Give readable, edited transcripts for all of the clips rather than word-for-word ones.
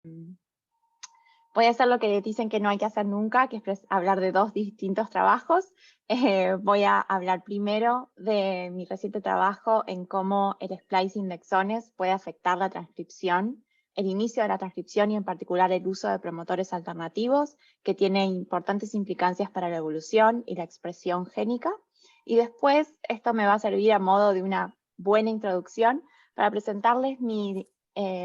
Voy a hacer lo que dicen que no hay que hacer nunca, que es hablar de dos distintos trabajos. Voy a hablar primero de mi reciente trabajo en cómo el splicing de exones puede afectar la transcripción, el inicio de la transcripción y en particular el uso de promotores alternativos, que tiene importantes implicancias para la evolución y la expresión génica. Y después esto me va a servir a modo de una buena introducción para presentarles mi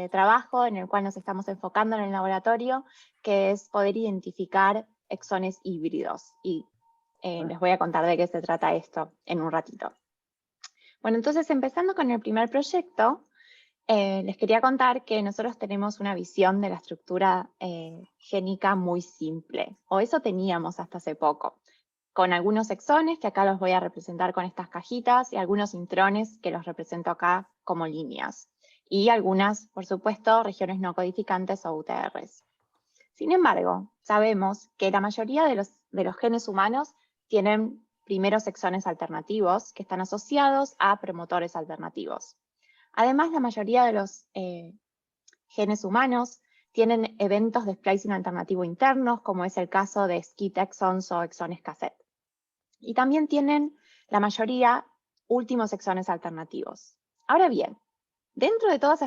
trabajo en el cual nos estamos enfocando en el laboratorio, que es poder identificar exones híbridos. Y les voy a contar de qué se trata esto en un ratito. Bueno, entonces empezando con el primer proyecto, les quería contar que nosotros tenemos una visión de la estructura génica muy simple, o eso teníamos hasta hace poco, con algunos exones, que acá los voy a representar con estas cajitas, y algunos intrones, que los represento acá como líneas, y algunas, por supuesto, regiones no codificantes o UTRs. Sin embargo, sabemos que la mayoría de los genes humanos tienen primeros exones alternativos que están asociados a promotores alternativos. Además, la mayoría de los genes humanos tienen eventos de splicing alternativo internos, como es el caso de skip exons o exones cassette. Y también tienen, la mayoría, últimos exones alternativos. Ahora bien, dentro de todas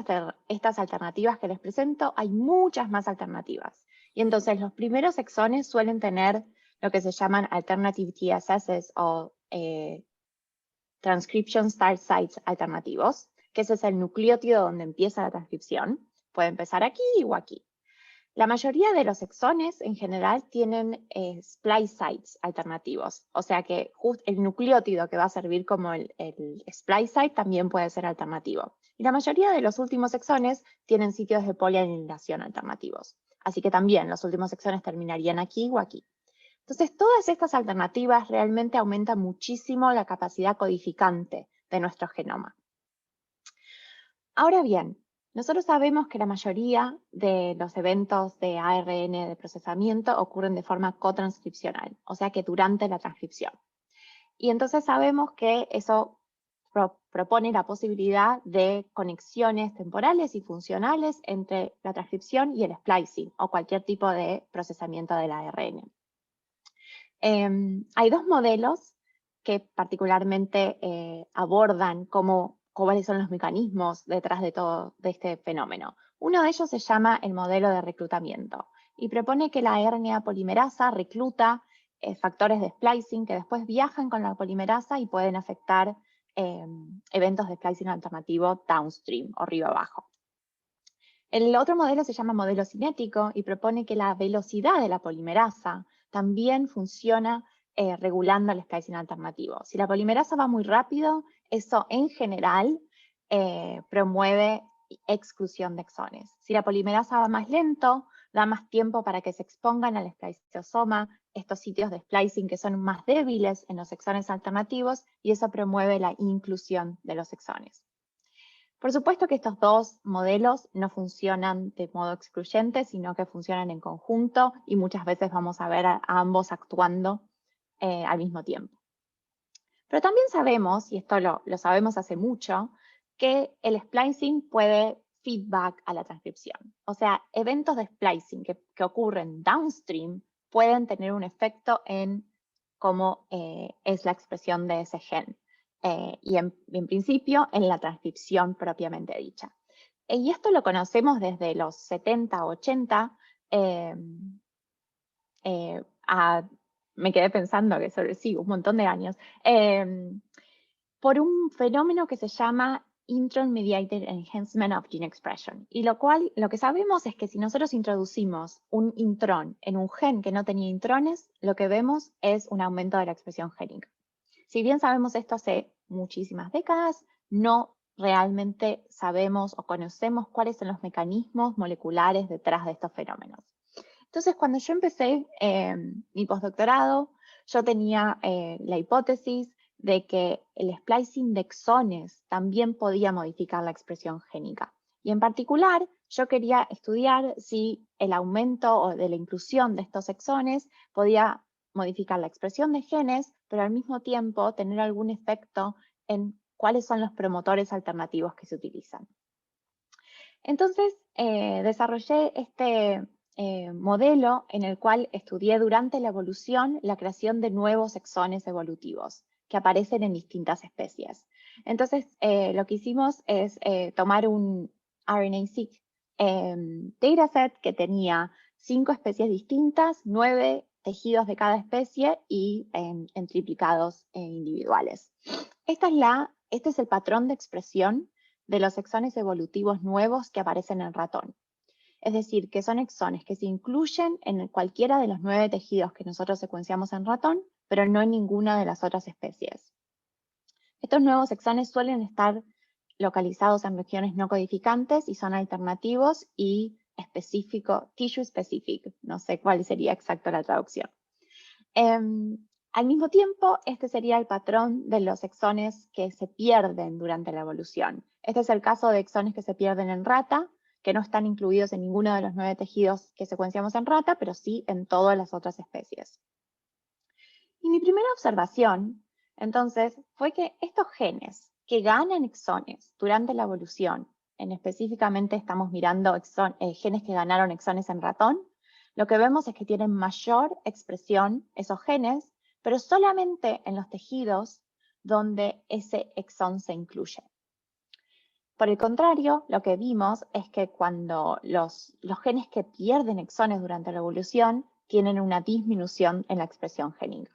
estas alternativas que les presento, hay muchas más alternativas. Y entonces los primeros exones suelen tener lo que se llaman alternative TSS o transcription start sites alternativos, que ese es el nucleótido donde empieza la transcripción. Puede empezar aquí o aquí. La mayoría de los exones en general tienen splice sites alternativos, o sea que el nucleótido que va a servir como el splice site también puede ser alternativo. Y la mayoría de los últimos exones tienen sitios de polianilación alternativos, así que también los últimos exones terminarían aquí o aquí. Entonces, todas estas alternativas realmente aumentan muchísimo la capacidad codificante de nuestro genoma. Ahora bien, nosotros sabemos que la mayoría de los eventos de ARN de procesamiento ocurren de forma cotranscripcional, o sea que durante la transcripción. Y entonces sabemos que eso propone la posibilidad de conexiones temporales y funcionales entre la transcripción y el splicing, o cualquier tipo de procesamiento del ARN. Hay dos modelos que particularmente abordan cuáles son los mecanismos detrás de todo este fenómeno. Uno de ellos se llama el modelo de reclutamiento y propone que la RNA polimerasa recluta factores de splicing que después viajan con la polimerasa y pueden afectar eventos de splicing alternativo downstream o río abajo. El otro modelo se llama modelo cinético y propone que la velocidad de la polimerasa también funciona regulando el splicing alternativo. Si la polimerasa va muy rápido, eso en general promueve exclusión de exones. Si la polimerasa va más lento, da más tiempo para que se expongan al spliceosoma estos sitios de splicing que son más débiles en los exones alternativos y eso promueve la inclusión de los exones. Por supuesto que estos dos modelos no funcionan de modo excluyente, sino que funcionan en conjunto y muchas veces vamos a ver a ambos actuando al mismo tiempo. Pero también sabemos, y esto lo sabemos hace mucho, que el splicing puede feedback a la transcripción. O sea, eventos de splicing que ocurren downstream pueden tener un efecto en cómo es la expresión de ese gen. Y en principio en la transcripción propiamente dicha. Y esto lo conocemos desde los 70, 80, me quedé pensando que sí, un montón de años, por un fenómeno que se llama Intron-Mediated Enhancement of Gene Expression. Y lo que sabemos es que si nosotros introducimos un intrón en un gen que no tenía intrones, lo que vemos es un aumento de la expresión génica. Si bien sabemos esto hace muchísimas décadas, no realmente sabemos o conocemos cuáles son los mecanismos moleculares detrás de estos fenómenos. Entonces, cuando yo empecé mi postdoctorado, yo tenía la hipótesis de que el splicing de exones también podía modificar la expresión génica. Y en particular, yo quería estudiar si el aumento o de la inclusión de estos exones podía modificar la expresión de genes, pero al mismo tiempo tener algún efecto en cuáles son los promotores alternativos que se utilizan. Entonces, desarrollé este modelo en el cual estudié durante la evolución la creación de nuevos exones evolutivos que aparecen en distintas especies. Entonces, lo que hicimos es tomar un RNA-seq dataset que tenía 5 especies distintas, 9 tejidos de cada especie y en triplicados individuales. Este es el patrón de expresión de los exones evolutivos nuevos que aparecen en ratón. Es decir, que son exones que se incluyen en cualquiera de los 9 tejidos que nosotros secuenciamos en ratón, pero no en ninguna de las otras especies. Estos nuevos exones suelen estar localizados en regiones no codificantes y son alternativos y tissue specific, no sé cuál sería exacto la traducción. Al mismo tiempo, este sería el patrón de los exones que se pierden durante la evolución. Este es el caso de exones que se pierden en rata, que no están incluidos en ninguno de los 9 tejidos que secuenciamos en rata, pero sí en todas las otras especies. Y mi primera observación, entonces, fue que estos genes que ganan exones durante la evolución, específicamente estamos mirando genes que ganaron exones en ratón, lo que vemos es que tienen mayor expresión esos genes, pero solamente en los tejidos donde ese exón se incluye. Por el contrario, lo que vimos es que cuando los genes que pierden exones durante la evolución tienen una disminución en la expresión génica.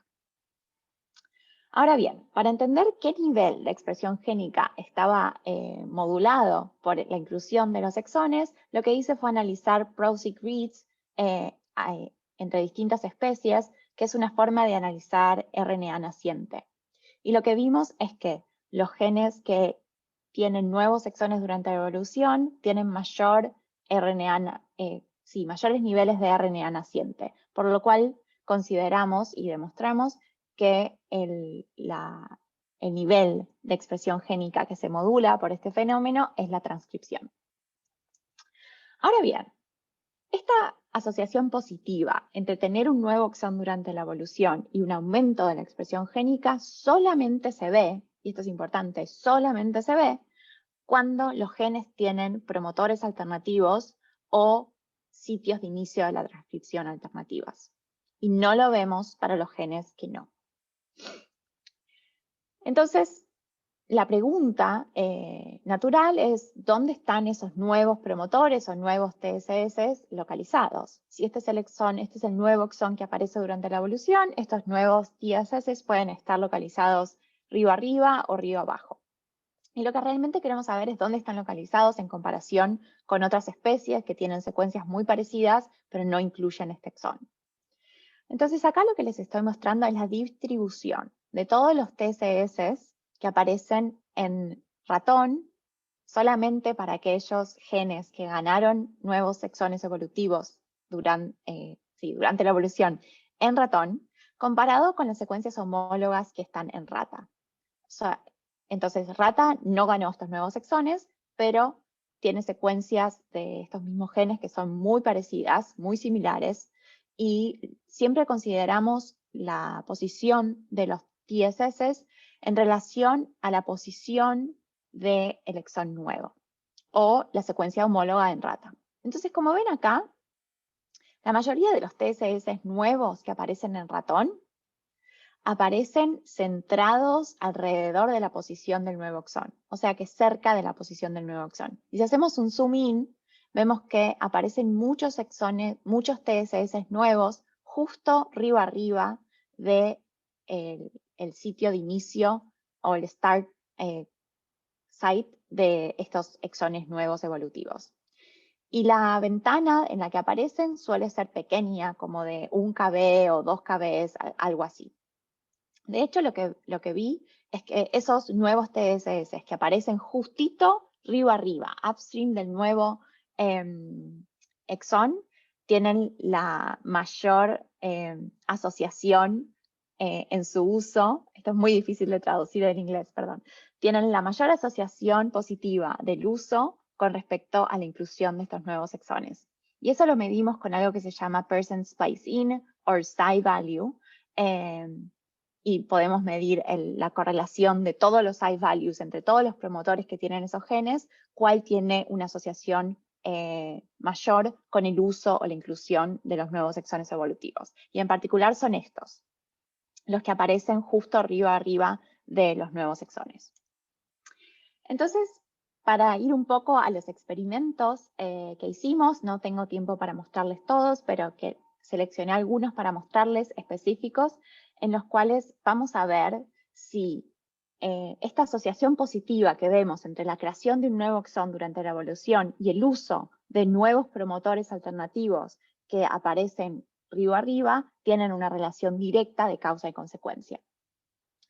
Ahora bien, para entender qué nivel de expresión génica estaba modulado por la inclusión de los exones, lo que hice fue analizar pro-seq reads entre distintas especies, que es una forma de analizar RNA naciente. Y lo que vimos es que los genes que tienen nuevos exones durante la evolución tienen mayores niveles de RNA naciente, por lo cual consideramos y demostramos que el nivel de expresión génica que se modula por este fenómeno es la transcripción. Ahora bien, esta asociación positiva entre tener un nuevo exón durante la evolución y un aumento de la expresión génica solamente se ve, y esto es importante, solamente se ve cuando los genes tienen promotores alternativos o sitios de inicio de la transcripción alternativas. Y no lo vemos para los genes que no. Entonces, la pregunta natural es, ¿dónde están esos nuevos promotores o nuevos TSS localizados? Si este es el nuevo exón que aparece durante la evolución, estos nuevos TSS pueden estar localizados río arriba o río abajo. Y lo que realmente queremos saber es dónde están localizados en comparación con otras especies que tienen secuencias muy parecidas, pero no incluyen este exón. Entonces acá lo que les estoy mostrando es la distribución de todos los TSS que aparecen en ratón solamente para aquellos genes que ganaron nuevos exones evolutivos durante la evolución en ratón, comparado con las secuencias homólogas que están en rata. Entonces, rata no ganó estos nuevos exones, pero tiene secuencias de estos mismos genes que son muy parecidas, muy similares, y siempre consideramos la posición de los TSS en relación a la posición del exón nuevo o la secuencia homóloga en rata. Entonces, como ven acá, la mayoría de los TSS nuevos que aparecen en ratón aparecen centrados alrededor de la posición del nuevo exón, o sea que cerca de la posición del nuevo exón. Y si hacemos un zoom in, vemos que aparecen muchos exones, muchos TSS nuevos justo arriba de el sitio de inicio o el start site de estos exones nuevos evolutivos. Y la ventana en la que aparecen suele ser pequeña, como de 1 kb o 2 kb, algo así. De hecho, lo que vi es que esos nuevos TSS que aparecen justito río arriba, upstream del nuevo exón, tienen la mayor asociación en su uso. Esto es muy difícil de traducir en inglés, perdón. Tienen la mayor asociación positiva del uso con respecto a la inclusión de estos nuevos exones. Y eso lo medimos con algo que se llama Percent Splice In, o Psi Value, y podemos medir la correlación de todos los I-values entre todos los promotores que tienen esos genes, cuál tiene una asociación mayor con el uso o la inclusión de los nuevos exones evolutivos. Y en particular son estos, los que aparecen justo arriba de los nuevos exones. Entonces, para ir un poco a los experimentos que hicimos, no tengo tiempo para mostrarles todos, pero que seleccioné algunos para mostrarles específicos, en los cuales vamos a ver si esta asociación positiva que vemos entre la creación de un nuevo exón durante la evolución y el uso de nuevos promotores alternativos que aparecen río arriba, tienen una relación directa de causa y consecuencia.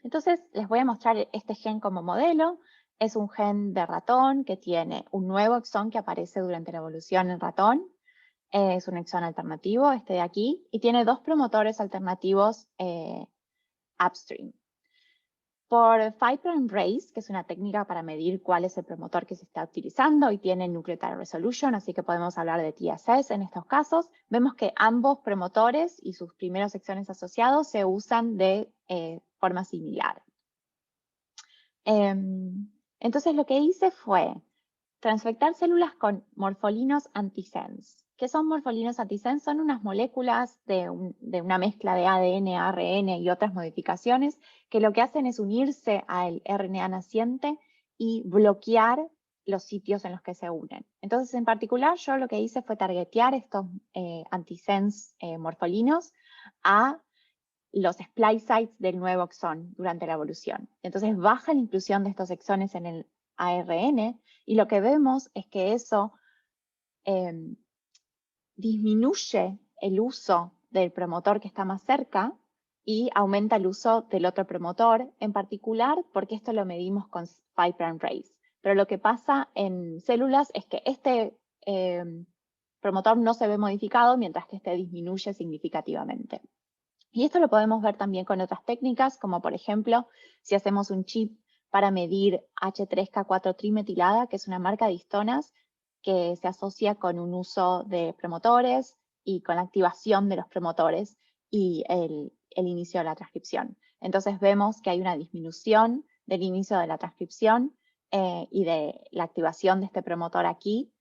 Entonces, les voy a mostrar este gen como modelo. Es un gen de ratón que tiene un nuevo exón que aparece durante la evolución en ratón. Es un exón alternativo, este de aquí, y tiene dos promotores alternativos upstream. Por 5' race, que es una técnica para medir cuál es el promotor que se está utilizando y tiene nucleotide resolution, así que podemos hablar de TSS en estos casos, vemos que ambos promotores y sus primeros exones asociados se usan de forma similar. Entonces lo que hice fue transfectar células con morfolinos antisense. ¿Qué son morfolinos antisense? Son unas moléculas de una mezcla de ADN, ARN y otras modificaciones que lo que hacen es unirse al RNA naciente y bloquear los sitios en los que se unen. Entonces, en particular, yo lo que hice fue targetear estos antisense morfolinos a los splice sites del nuevo exón durante la evolución. Entonces baja la inclusión de estos exones en el ARN y lo que vemos es que eso disminuye el uso del promotor que está más cerca y aumenta el uso del otro promotor, en particular porque esto lo medimos con 5' race. Pero lo que pasa en células es que este promotor no se ve modificado mientras que este disminuye significativamente. Y esto lo podemos ver también con otras técnicas, como por ejemplo, si hacemos un chip para medir H3K4 trimetilada, que es una marca de histonas que se asocia con un uso de promotores y con la activación de los promotores y el inicio de la transcripción. Entonces vemos que hay una disminución del inicio de la transcripción y de la activación de este promotor aquí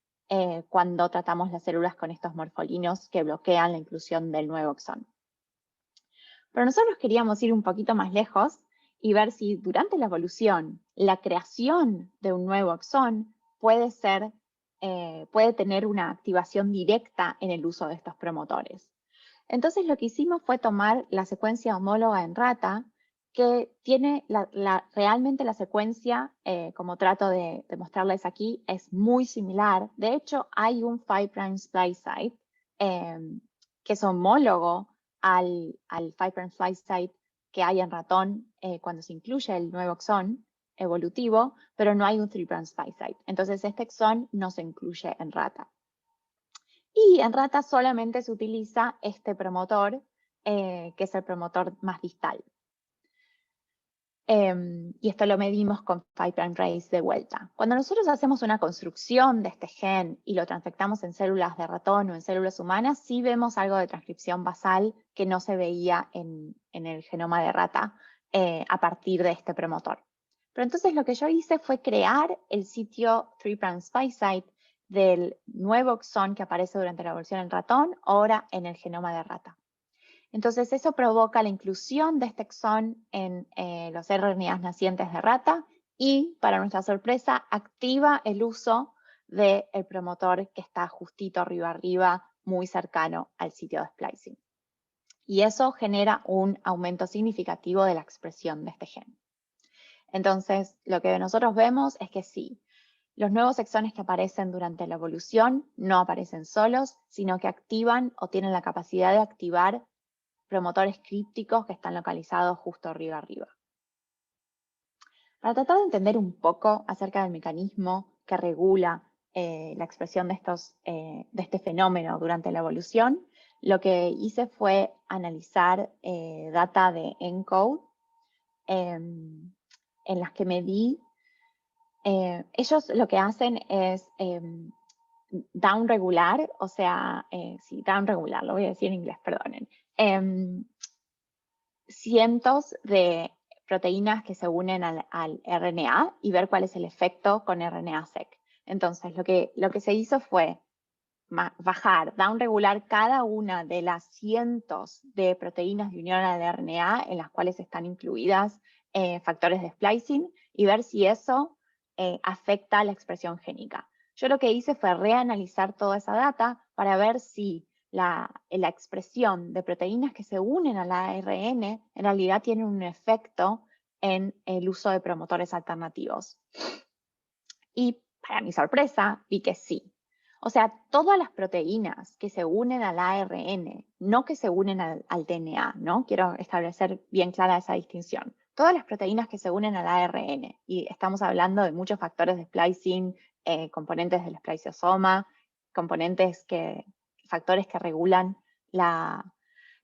cuando tratamos las células con estos morfolinos que bloquean la inclusión del nuevo exón. Pero nosotros queríamos ir un poquito más lejos y ver si durante la evolución la creación de un nuevo exón puede tener una activación directa en el uso de estos promotores. Entonces lo que hicimos fue tomar la secuencia homóloga en rata, que tiene realmente la secuencia, como trato de mostrarles aquí, es muy similar. De hecho, hay un 5' splice site que es homólogo al 5' splice site que hay en ratón cuando se incluye el nuevo exón evolutivo, pero no hay un 3' splice site. Entonces este exón no se incluye en rata. Y en rata solamente se utiliza este promotor, que es el promotor más distal. Y esto lo medimos con 5' race de vuelta. Cuando nosotros hacemos una construcción de este gen y lo transfectamos en células de ratón o en células humanas, sí vemos algo de transcripción basal que no se veía en el genoma de rata a partir de este promotor. Pero entonces lo que yo hice fue crear el sitio 3' splice site del nuevo exón que aparece durante la evolución en ratón, ahora en el genoma de rata. Entonces eso provoca la inclusión de este exón en los RNAs nacientes de rata y, para nuestra sorpresa, activa el uso del promotor que está justito arriba, muy cercano al sitio de splicing. Y eso genera un aumento significativo de la expresión de este gen. Entonces, lo que nosotros vemos es que sí, los nuevos exones que aparecen durante la evolución no aparecen solos, sino que activan o tienen la capacidad de activar promotores crípticos que están localizados justo arriba. Para tratar de entender un poco acerca del mecanismo que regula la expresión de este fenómeno durante la evolución, lo que hice fue analizar data de ENCODE en las que medí. Ellos lo que hacen es down regular, o sea, sí, down regular, lo voy a decir en inglés, perdonen. cientos de proteínas que se unen al RNA y ver cuál es el efecto con RNA-seq. Entonces, lo que se hizo fue bajar, downregular cada una de las cientos de proteínas de unión al RNA en las cuales están incluidas factores de splicing y ver si eso afecta la expresión génica. Yo lo que hice fue reanalizar toda esa data para ver si la expresión de proteínas que se unen al ARN en realidad tiene un efecto en el uso de promotores alternativos. Y para mi sorpresa, vi que sí. O sea, todas las proteínas que se unen al ARN, no que se unen al DNA, ¿no? Quiero establecer bien clara esa distinción. Todas las proteínas que se unen al ARN, y estamos hablando de muchos factores de splicing, componentes del spliceosoma, factores que regulan la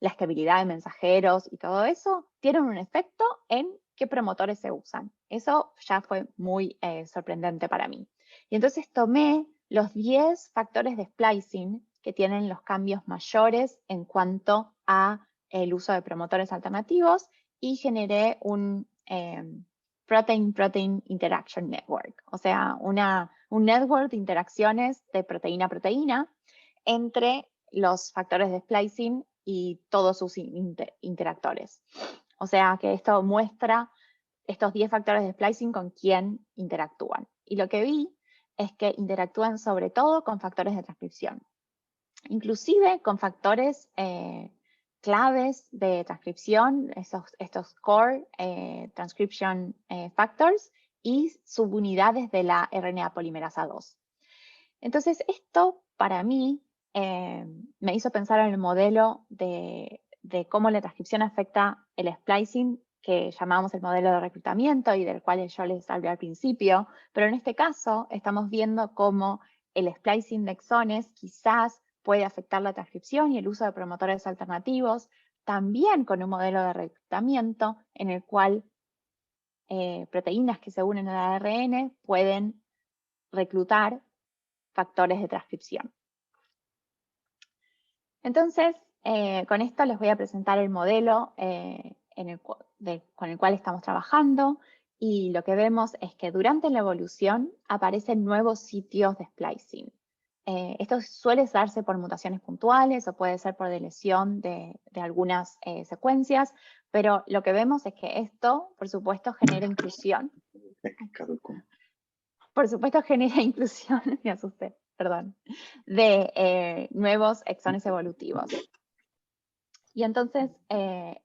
estabilidad de mensajeros y todo eso, tienen un efecto en qué promotores se usan. Eso ya fue muy sorprendente para mí. Y entonces tomé los 10 factores de splicing que tienen los cambios mayores en cuanto a el uso de promotores alternativos y generé un Protein-Protein Interaction Network, o sea, un network de interacciones de proteína a proteína entre los factores de splicing y todos sus interactores. O sea, que esto muestra estos 10 factores de splicing con quién interactúan. Y lo que vi es que interactúan sobre todo con factores de transcripción, inclusive con factores claves de transcripción, estos core transcription factors y subunidades de la RNA polimerasa 2. Entonces, esto para mí me hizo pensar en el modelo de cómo la transcripción afecta el splicing, que llamamos el modelo de reclutamiento y del cual yo les hablé al principio, pero en este caso estamos viendo cómo el splicing de exones quizás puede afectar la transcripción y el uso de promotores alternativos, también con un modelo de reclutamiento en el cual proteínas que se unen al ARN pueden reclutar factores de transcripción. Entonces, con esto les voy a presentar el modelo con el cual estamos trabajando, y lo que vemos es que durante la evolución aparecen nuevos sitios de splicing. Esto suele darse por mutaciones puntuales o puede ser por deleción de algunas secuencias, pero lo que vemos es que esto, por supuesto, genera inclusión. Por supuesto, genera inclusión, me asusté, perdón, de nuevos exones evolutivos. Y entonces,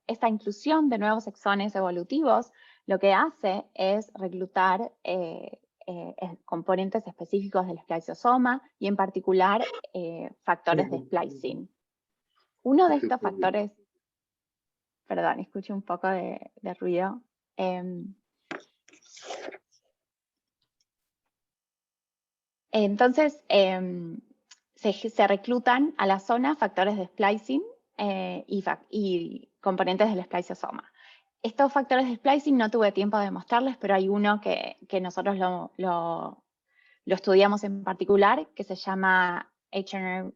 esta inclusión de nuevos exones evolutivos lo que hace es reclutar componentes específicos del spliceosoma y en particular factores de splicing. Uno de estos factores, perdón, escucho un poco de ruido. Entonces, se reclutan a la zona factores de splicing y componentes del spliceosoma. Estos factores de splicing no tuve tiempo de mostrarles, pero hay uno que nosotros lo estudiamos en particular, que se llama HNRNPU,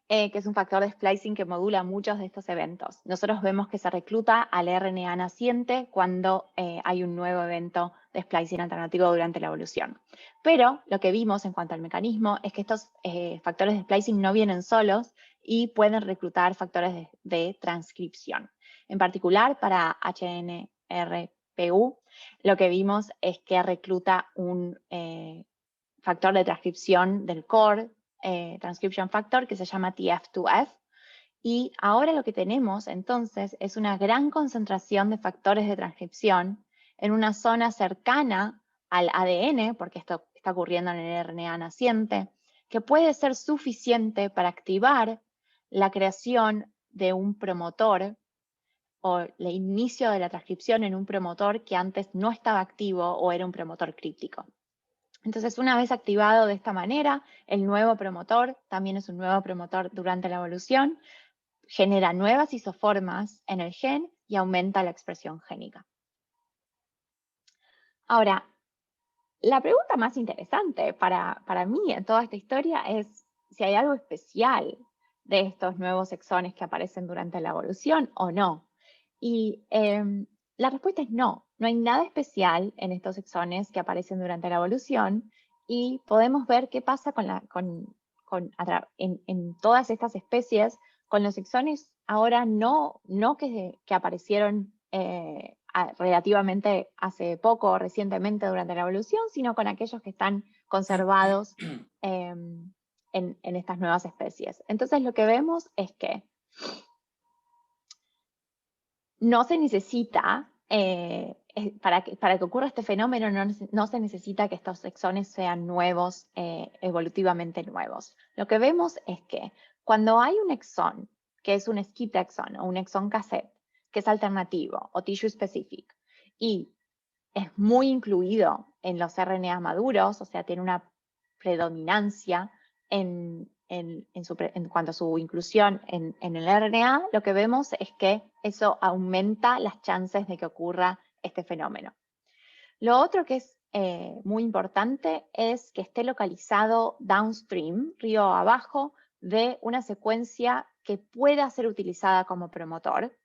que es un factor de splicing que modula muchos de estos eventos. Nosotros vemos que se recluta al RNA naciente cuando hay un nuevo evento de splicing alternativo durante la evolución. Pero lo que vimos en cuanto al mecanismo es que estos factores de splicing no vienen solos y pueden reclutar factores de transcripción. En particular, para HNRPU, lo que vimos es que recluta un factor de transcripción del core transcription factor que se llama TF2F. Y ahora lo que tenemos entonces es una gran concentración de factores de transcripción en una zona cercana al ADN, porque esto está ocurriendo en el RNA naciente, que puede ser suficiente para activar la creación de un promotor o el inicio de la transcripción en un promotor que antes no estaba activo o era un promotor crítico. Entonces, una vez activado de esta manera, el nuevo promotor también es un nuevo promotor durante la evolución, genera nuevas isoformas en el gen y aumenta la expresión génica. Ahora, la pregunta más interesante para mí en toda esta historia es, si hay algo especial de estos nuevos exones que aparecen durante la evolución o no. Y la respuesta es no. No hay nada especial en estos exones que aparecen durante la evolución y podemos ver qué pasa en todas estas especies con los exones ahora no que aparecieron relativamente hace poco o recientemente durante la evolución, sino con aquellos que están conservados en estas nuevas especies. Entonces lo que vemos es que no se necesita, para que ocurra este fenómeno, no se necesita que estos exones sean nuevos, evolutivamente nuevos. Lo que vemos es que cuando hay un exón, que es un skip exon o un exón cassette, que es alternativo o tissue specific, y es muy incluido en los RNA maduros, o sea, tiene una predominancia en cuanto a su inclusión en el RNA, lo que vemos es que eso aumenta las chances de que ocurra este fenómeno. Lo otro que es muy importante es que esté localizado downstream, río abajo, de una secuencia que pueda ser utilizada como promotor,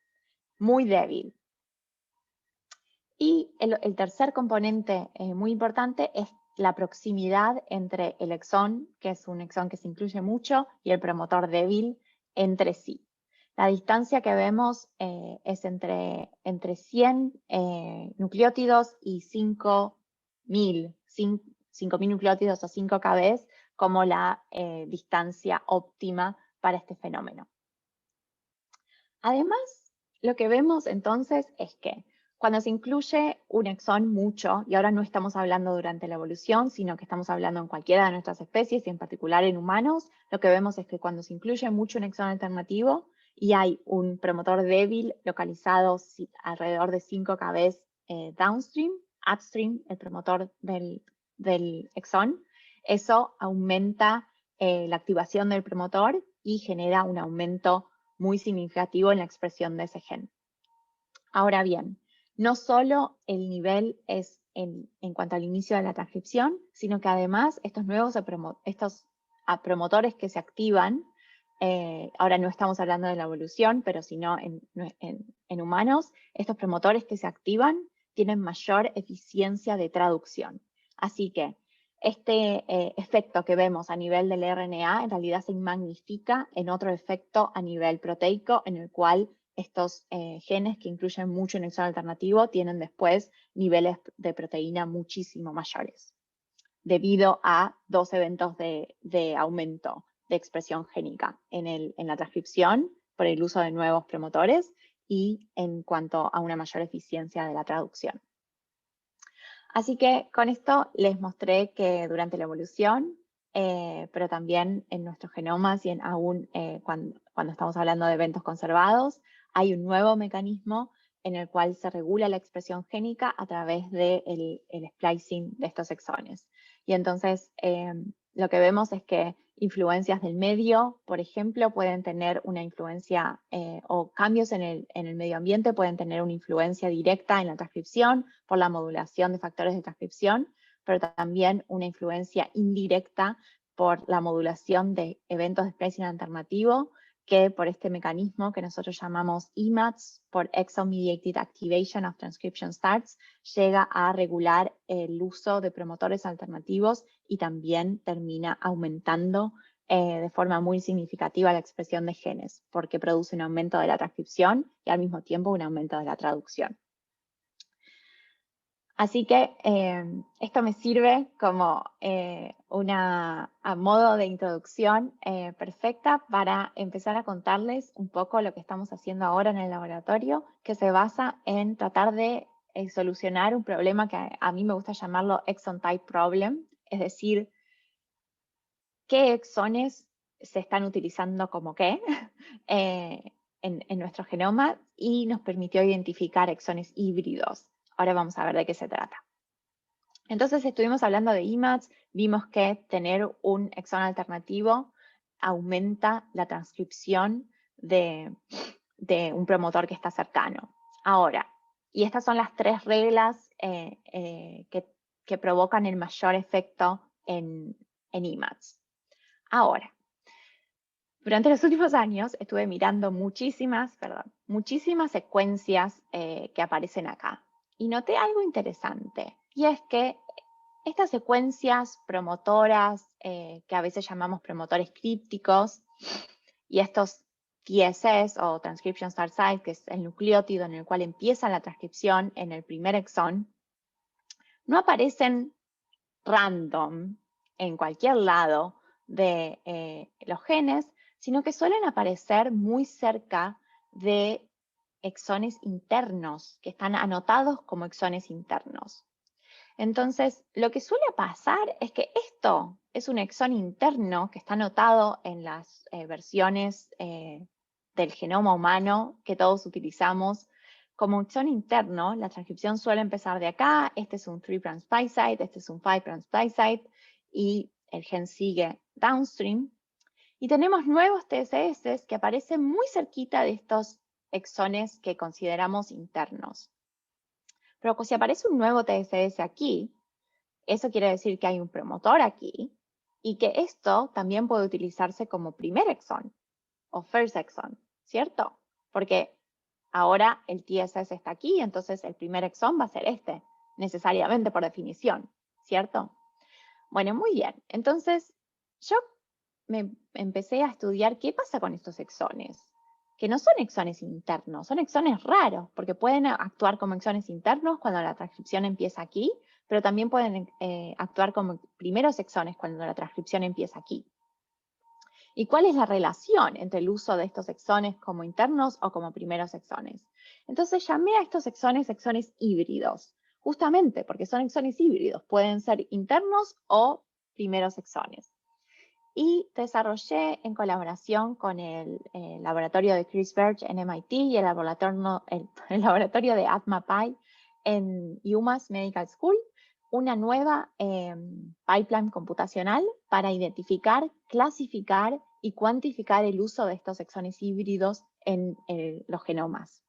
muy débil. Y el tercer componente muy importante es la proximidad entre el exón, que es un exón que se incluye mucho, y el promotor débil entre sí. La distancia que vemos es entre 100 nucleótidos y 5.000 nucleótidos o 5 kb como la distancia óptima para este fenómeno. Además, lo que vemos entonces es que cuando se incluye un exón mucho, y ahora no estamos hablando durante la evolución, sino que estamos hablando en cualquiera de nuestras especies, y en particular en humanos, lo que vemos es que cuando se incluye mucho un exón alternativo y hay un promotor débil localizado alrededor de 5 kb downstream, upstream, el promotor del exón, eso aumenta la activación del promotor y genera un aumento muy significativo en la expresión de ese gen. Ahora bien, no solo el nivel es en cuanto al inicio de la transcripción, sino que además estos nuevos promotores que se activan, ahora no estamos hablando de la evolución, pero sino en humanos, estos promotores que se activan tienen mayor eficiencia de traducción. Así que este efecto que vemos a nivel del RNA en realidad se magnifica en otro efecto a nivel proteico, en el cual estos genes que incluyen mucho en exón alternativo tienen después niveles de proteína muchísimo mayores, debido a dos eventos de aumento de expresión génica en la transcripción por el uso de nuevos promotores y en cuanto a una mayor eficiencia de la traducción. Así que con esto les mostré que durante la evolución, pero también en nuestros genomas y aún cuando estamos hablando de eventos conservados, hay un nuevo mecanismo en el cual se regula la expresión génica a través del splicing de estos exones. Y entonces lo que vemos es que influencias del medio, por ejemplo, pueden tener una influencia, o cambios en el medio ambiente pueden tener una influencia directa en la transcripción por la modulación de factores de transcripción, pero también una influencia indirecta por la modulación de eventos de splicing alternativo, que por este mecanismo que nosotros llamamos EMATS, por Exon Mediated Activation of Transcription Starts, llega a regular el uso de promotores alternativos y también termina aumentando de forma muy significativa la expresión de genes, porque produce un aumento de la transcripción y al mismo tiempo un aumento de la traducción. Así que esto me sirve como a modo de introducción perfecta para empezar a contarles un poco lo que estamos haciendo ahora en el laboratorio, que se basa en tratar de solucionar un problema que a mí me gusta llamarlo exon type problem, es decir, qué exones se están utilizando como qué en nuestro genoma, y nos permitió identificar exones híbridos. Ahora vamos a ver de qué se trata. Entonces estuvimos hablando de EMATS, vimos que tener un exón alternativo aumenta la transcripción de un promotor que está cercano. Ahora, y estas son las tres reglas que provocan el mayor efecto en EMATS. Ahora, Durante los últimos años estuve mirando muchísimas secuencias que aparecen acá. Y noté algo interesante, y es que estas secuencias promotoras, que a veces llamamos promotores crípticos, y estos TSS o Transcription Start Site, que es el nucleótido en el cual empieza la transcripción en el primer exón, no aparecen random en cualquier lado de los genes, sino que suelen aparecer muy cerca de exones internos, que están anotados como exones internos. Entonces, lo que suele pasar es que esto es un exón interno que está anotado en las versiones del genoma humano que todos utilizamos. Como exón interno, la transcripción suele empezar de acá. Este es un 3' splice site, este es un 5' splice site, y el gen sigue downstream. Y tenemos nuevos TSS que aparecen muy cerquita de estos exones que consideramos internos. Pero si aparece un nuevo TSS aquí, eso quiere decir que hay un promotor aquí y que esto también puede utilizarse como primer exón o first exon, ¿cierto? Porque ahora el TSS está aquí, entonces el primer exón va a ser este, necesariamente por definición, ¿cierto? Bueno, muy bien. Entonces, yo me empecé a estudiar qué pasa con estos exones, que no son exones internos, son exones raros, porque pueden actuar como exones internos cuando la transcripción empieza aquí, pero también pueden actuar como primeros exones cuando la transcripción empieza aquí. ¿Y cuál es la relación entre el uso de estos exones como internos o como primeros exones? Entonces llamé a estos exones exones híbridos, justamente porque son exones híbridos, pueden ser internos o primeros exones. Y desarrollé en colaboración con el laboratorio de Chris Birch en MIT y el laboratorio de AtmaPy en UMass Medical School, una nueva pipeline computacional para identificar, clasificar y cuantificar el uso de estos exones híbridos en los genomas.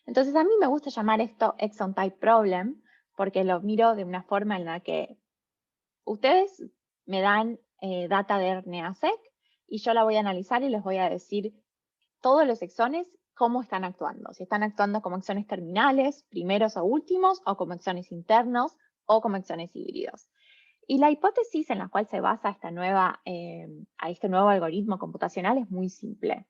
Entonces a mí me gusta llamar esto Exon Type Problem, porque lo miro de una forma en la que ustedes me dan data de RNA-seq y yo la voy a analizar y les voy a decir todos los exones cómo están actuando. Si están actuando como exones terminales, primeros o últimos, o como exones internos, o como exones híbridos. Y la hipótesis en la cual se basa este nuevo algoritmo computacional es muy simple.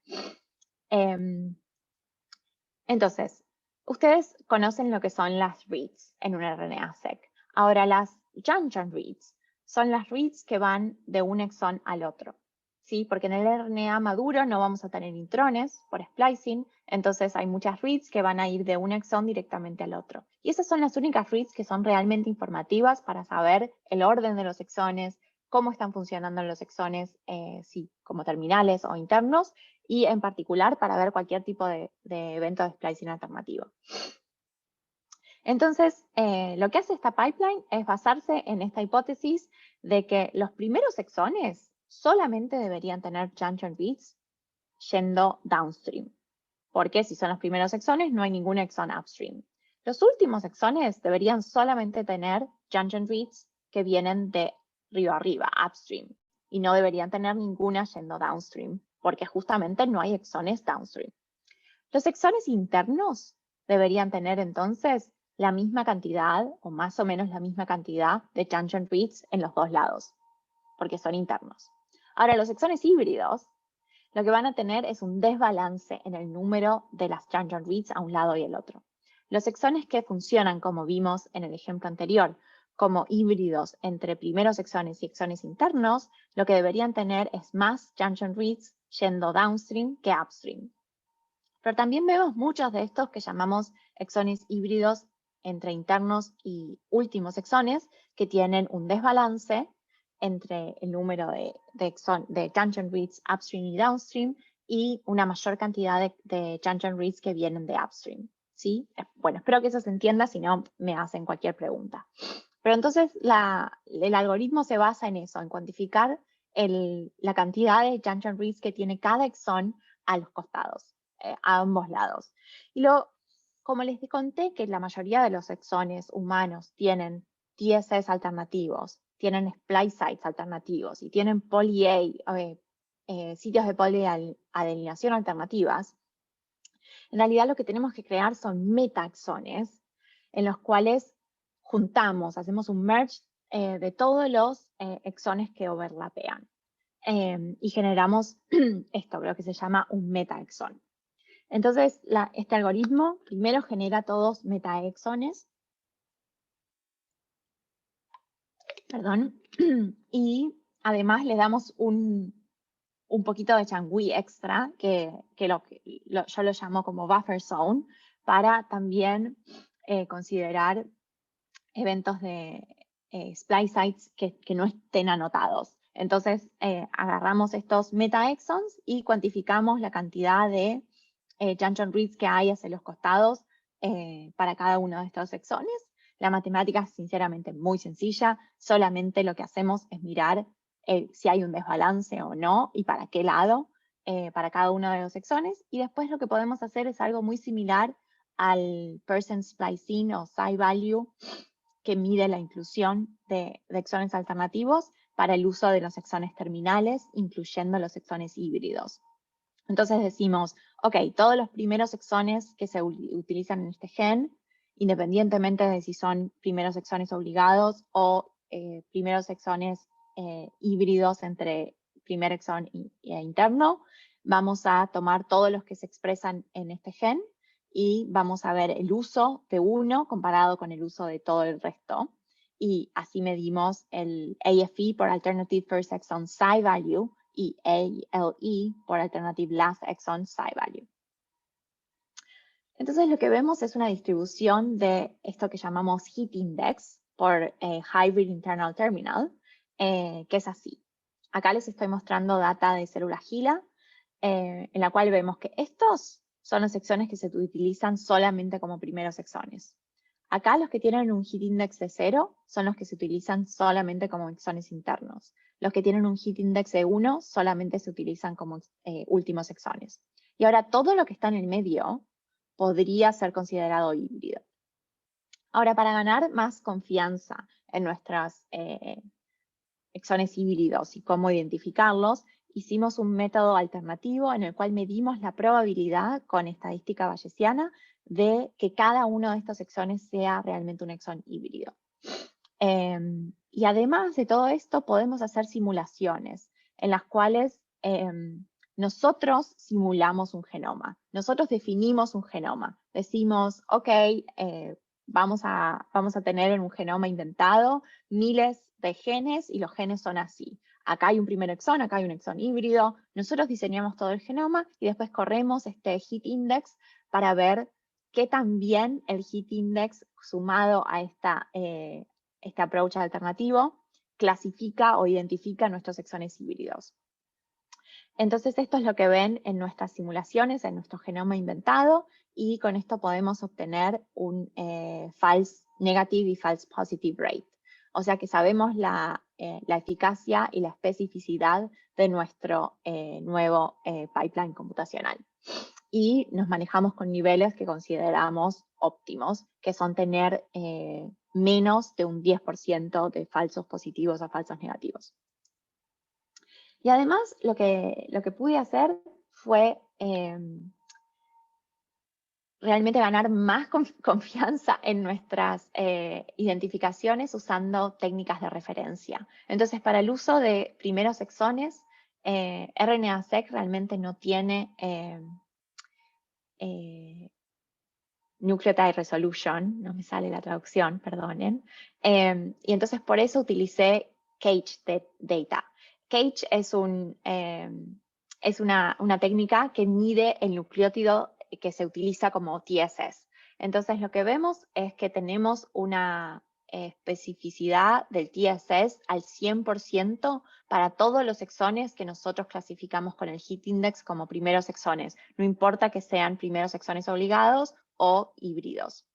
Entonces, ustedes conocen lo que son las reads en un RNA-seq. Ahora, las junction reads son las reads que van de un exón al otro, ¿sí? Porque en el RNA maduro no vamos a tener intrones por splicing, entonces hay muchas reads que van a ir de un exón directamente al otro. Y esas son las únicas reads que son realmente informativas para saber el orden de los exones, cómo están funcionando los exones, sí, como terminales o internos, y en particular para ver cualquier tipo de evento de splicing alternativo. Entonces, lo que hace esta pipeline es basarse en esta hipótesis de que los primeros exones solamente deberían tener junction reads yendo downstream, porque si son los primeros exones no hay ningún exón upstream. Los últimos exones deberían solamente tener junction reads que vienen de río arriba, upstream, y no deberían tener ninguna yendo downstream, porque justamente no hay exones downstream. Los exones internos deberían tener entonces la misma cantidad, o más o menos la misma cantidad de junction reads en los dos lados, porque son internos. Ahora, los exones híbridos lo que van a tener es un desbalance en el número de las junction reads a un lado y el otro. Los exones que funcionan, como vimos en el ejemplo anterior, como híbridos entre primeros exones y exones internos, lo que deberían tener es más junction reads yendo downstream que upstream. Pero también vemos muchos de estos que llamamos exones híbridos entre internos y últimos exones que tienen un desbalance entre el número de junction reads upstream y downstream y una mayor cantidad de junction reads que vienen de upstream, ¿sí? Bueno, espero que eso se entienda, si no me hacen cualquier pregunta. Pero entonces el algoritmo se basa en eso, en cuantificar la cantidad de junction reads que tiene cada exón a los costados, a ambos lados. Y como les conté que la mayoría de los exones humanos tienen TSS alternativos, tienen splice sites alternativos y tienen poly-A sitios de poliadenylación alternativas, en realidad lo que tenemos que crear son metaexones en los cuales juntamos, hacemos un merge de todos los exones que overlapean. Y generamos esto, lo que se llama un metaexón. Entonces, este algoritmo primero genera todos metaexones, y además le damos un poquito de changui extra, que yo lo llamo como buffer zone, para también considerar eventos de splice sites que no estén anotados. Entonces, agarramos estos metaexons y cuantificamos la cantidad de junction reads que hay hacia los costados para cada uno de estos exones. La matemática es sinceramente muy sencilla, solamente lo que hacemos es mirar si hay un desbalance o no y para qué lado para cada uno de los exones. Y después lo que podemos hacer es algo muy similar al percent splicing o SciValue, que mide la inclusión de exones alternativos para el uso de los exones terminales, incluyendo los exones híbridos. Entonces decimos, ok, todos los primeros exones que se utilizan en este gen, independientemente de si son primeros exones obligados o primeros exones híbridos entre primer exón e interno, vamos a tomar todos los que se expresan en este gen y vamos a ver el uso de uno comparado con el uso de todo el resto. Y así medimos el AFE por Alternative First Exon SciValue y ALE por Alternative Last Exon SciValue. Entonces lo que vemos es una distribución de esto que llamamos Heat Index por Hybrid Internal Terminal, que es así. Acá les estoy mostrando data de célula Gila, en la cual vemos que estos son los exones que se utilizan solamente como primeros exones. Acá los que tienen un Heat Index de 0 son los que se utilizan solamente como exones internos. Los que tienen un Heat Index de 1 solamente se utilizan como últimos exones. Y ahora todo lo que está en el medio podría ser considerado híbrido. Ahora, para ganar más confianza en nuestros exones híbridos y cómo identificarlos, hicimos un método alternativo en el cual medimos la probabilidad con estadística bayesiana de que cada uno de estos exones sea realmente un exón híbrido. Y además de todo esto, podemos hacer simulaciones en las cuales nosotros simulamos un genoma. Nosotros definimos un genoma. Decimos, ok, vamos a tener en un genoma inventado miles de genes y los genes son así. Acá hay un primer exón, acá hay un exón híbrido. Nosotros diseñamos todo el genoma y después corremos este Heat Index para ver qué tan bien el Heat Index sumado a este approach alternativo clasifica o identifica nuestros exones híbridos. Entonces esto es lo que ven en nuestras simulaciones, en nuestro genoma inventado, y con esto podemos obtener un false negative y false positive rate. O sea que sabemos la eficacia y la especificidad de nuestro nuevo pipeline computacional. Y nos manejamos con niveles que consideramos óptimos, que son tener menos de un 10% de falsos positivos a falsos negativos. Y además lo que pude hacer fue realmente ganar más confianza en nuestras identificaciones usando técnicas de referencia. Entonces, para el uso de primeros exones, RNA-seq realmente no tiene Nucleotide Resolution, no me sale la traducción, perdonen. Y entonces por eso utilicé Cage Data. Cage es una técnica que mide el nucleótido que se utiliza como TSS. Entonces lo que vemos es que tenemos una especificidad del TSS al 100% para todos los exones que nosotros clasificamos con el Heat Index como primeros exones. No importa que sean primeros exones obligados o híbridos.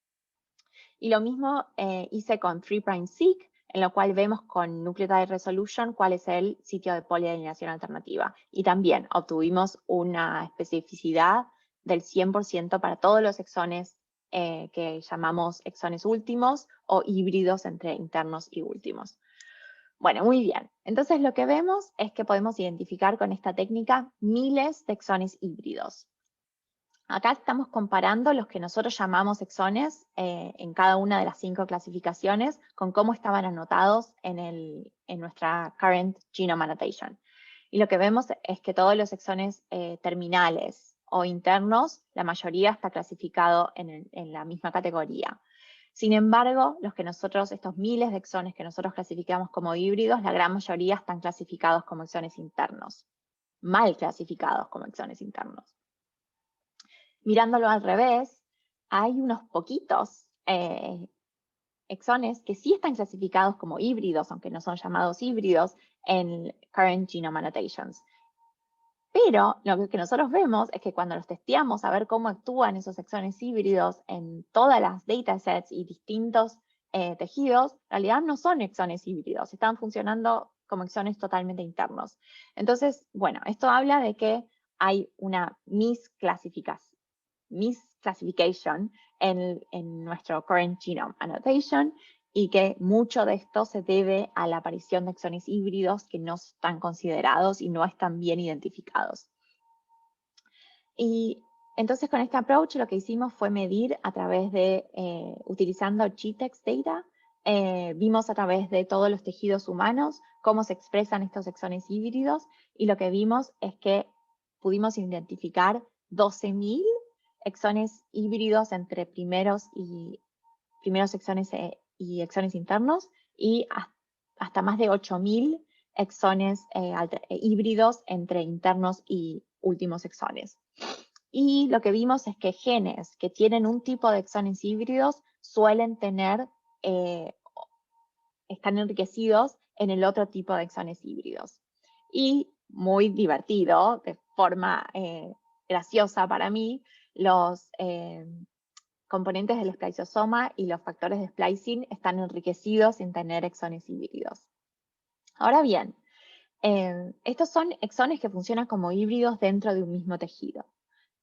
Y lo mismo hice con 3'-seq, en lo cual vemos con Nucleotide Resolution cuál es el sitio de poliadenylación alternativa. Y también obtuvimos una especificidad del 100% para todos los exones que llamamos exones últimos o híbridos entre internos y últimos. Bueno, muy bien. Entonces lo que vemos es que podemos identificar con esta técnica miles de exones híbridos. Acá estamos comparando los que nosotros llamamos exones en cada una de las 5 clasificaciones con cómo estaban anotados en nuestra Current Genome Annotation. Y lo que vemos es que todos los exones terminales o internos, la mayoría está clasificado en la misma categoría. Sin embargo, estos miles de exones que nosotros clasificamos como híbridos, la gran mayoría están clasificados como exones internos, mal clasificados como exones internos. Mirándolo al revés, hay unos poquitos exones que sí están clasificados como híbridos, aunque no son llamados híbridos, en Current Genome Annotations. Pero lo que nosotros vemos es que cuando los testeamos a ver cómo actúan esos exones híbridos en todas las datasets y distintos tejidos, en realidad no son exones híbridos, están funcionando como exones totalmente internos. Entonces, bueno, esto habla de que hay una misclassification en nuestro Current Genome Annotation y que mucho de esto se debe a la aparición de exones híbridos que no están considerados y no están bien identificados. Y entonces con este approach lo que hicimos fue medir a través de, utilizando GTEx Data, vimos a través de todos los tejidos humanos cómo se expresan estos exones híbridos y lo que vimos es que pudimos identificar 12.000 exones híbridos entre primeros exones y exones internos y hasta más de 8.000 exones híbridos entre internos y últimos exones. Y lo que vimos es que genes que tienen un tipo de exones híbridos suelen están enriquecidos en el otro tipo de exones híbridos. Y muy divertido, de forma graciosa para mí, los componentes del spliceosoma y los factores de splicing están enriquecidos en tener exones híbridos. Ahora bien, estos son exones que funcionan como híbridos dentro de un mismo tejido.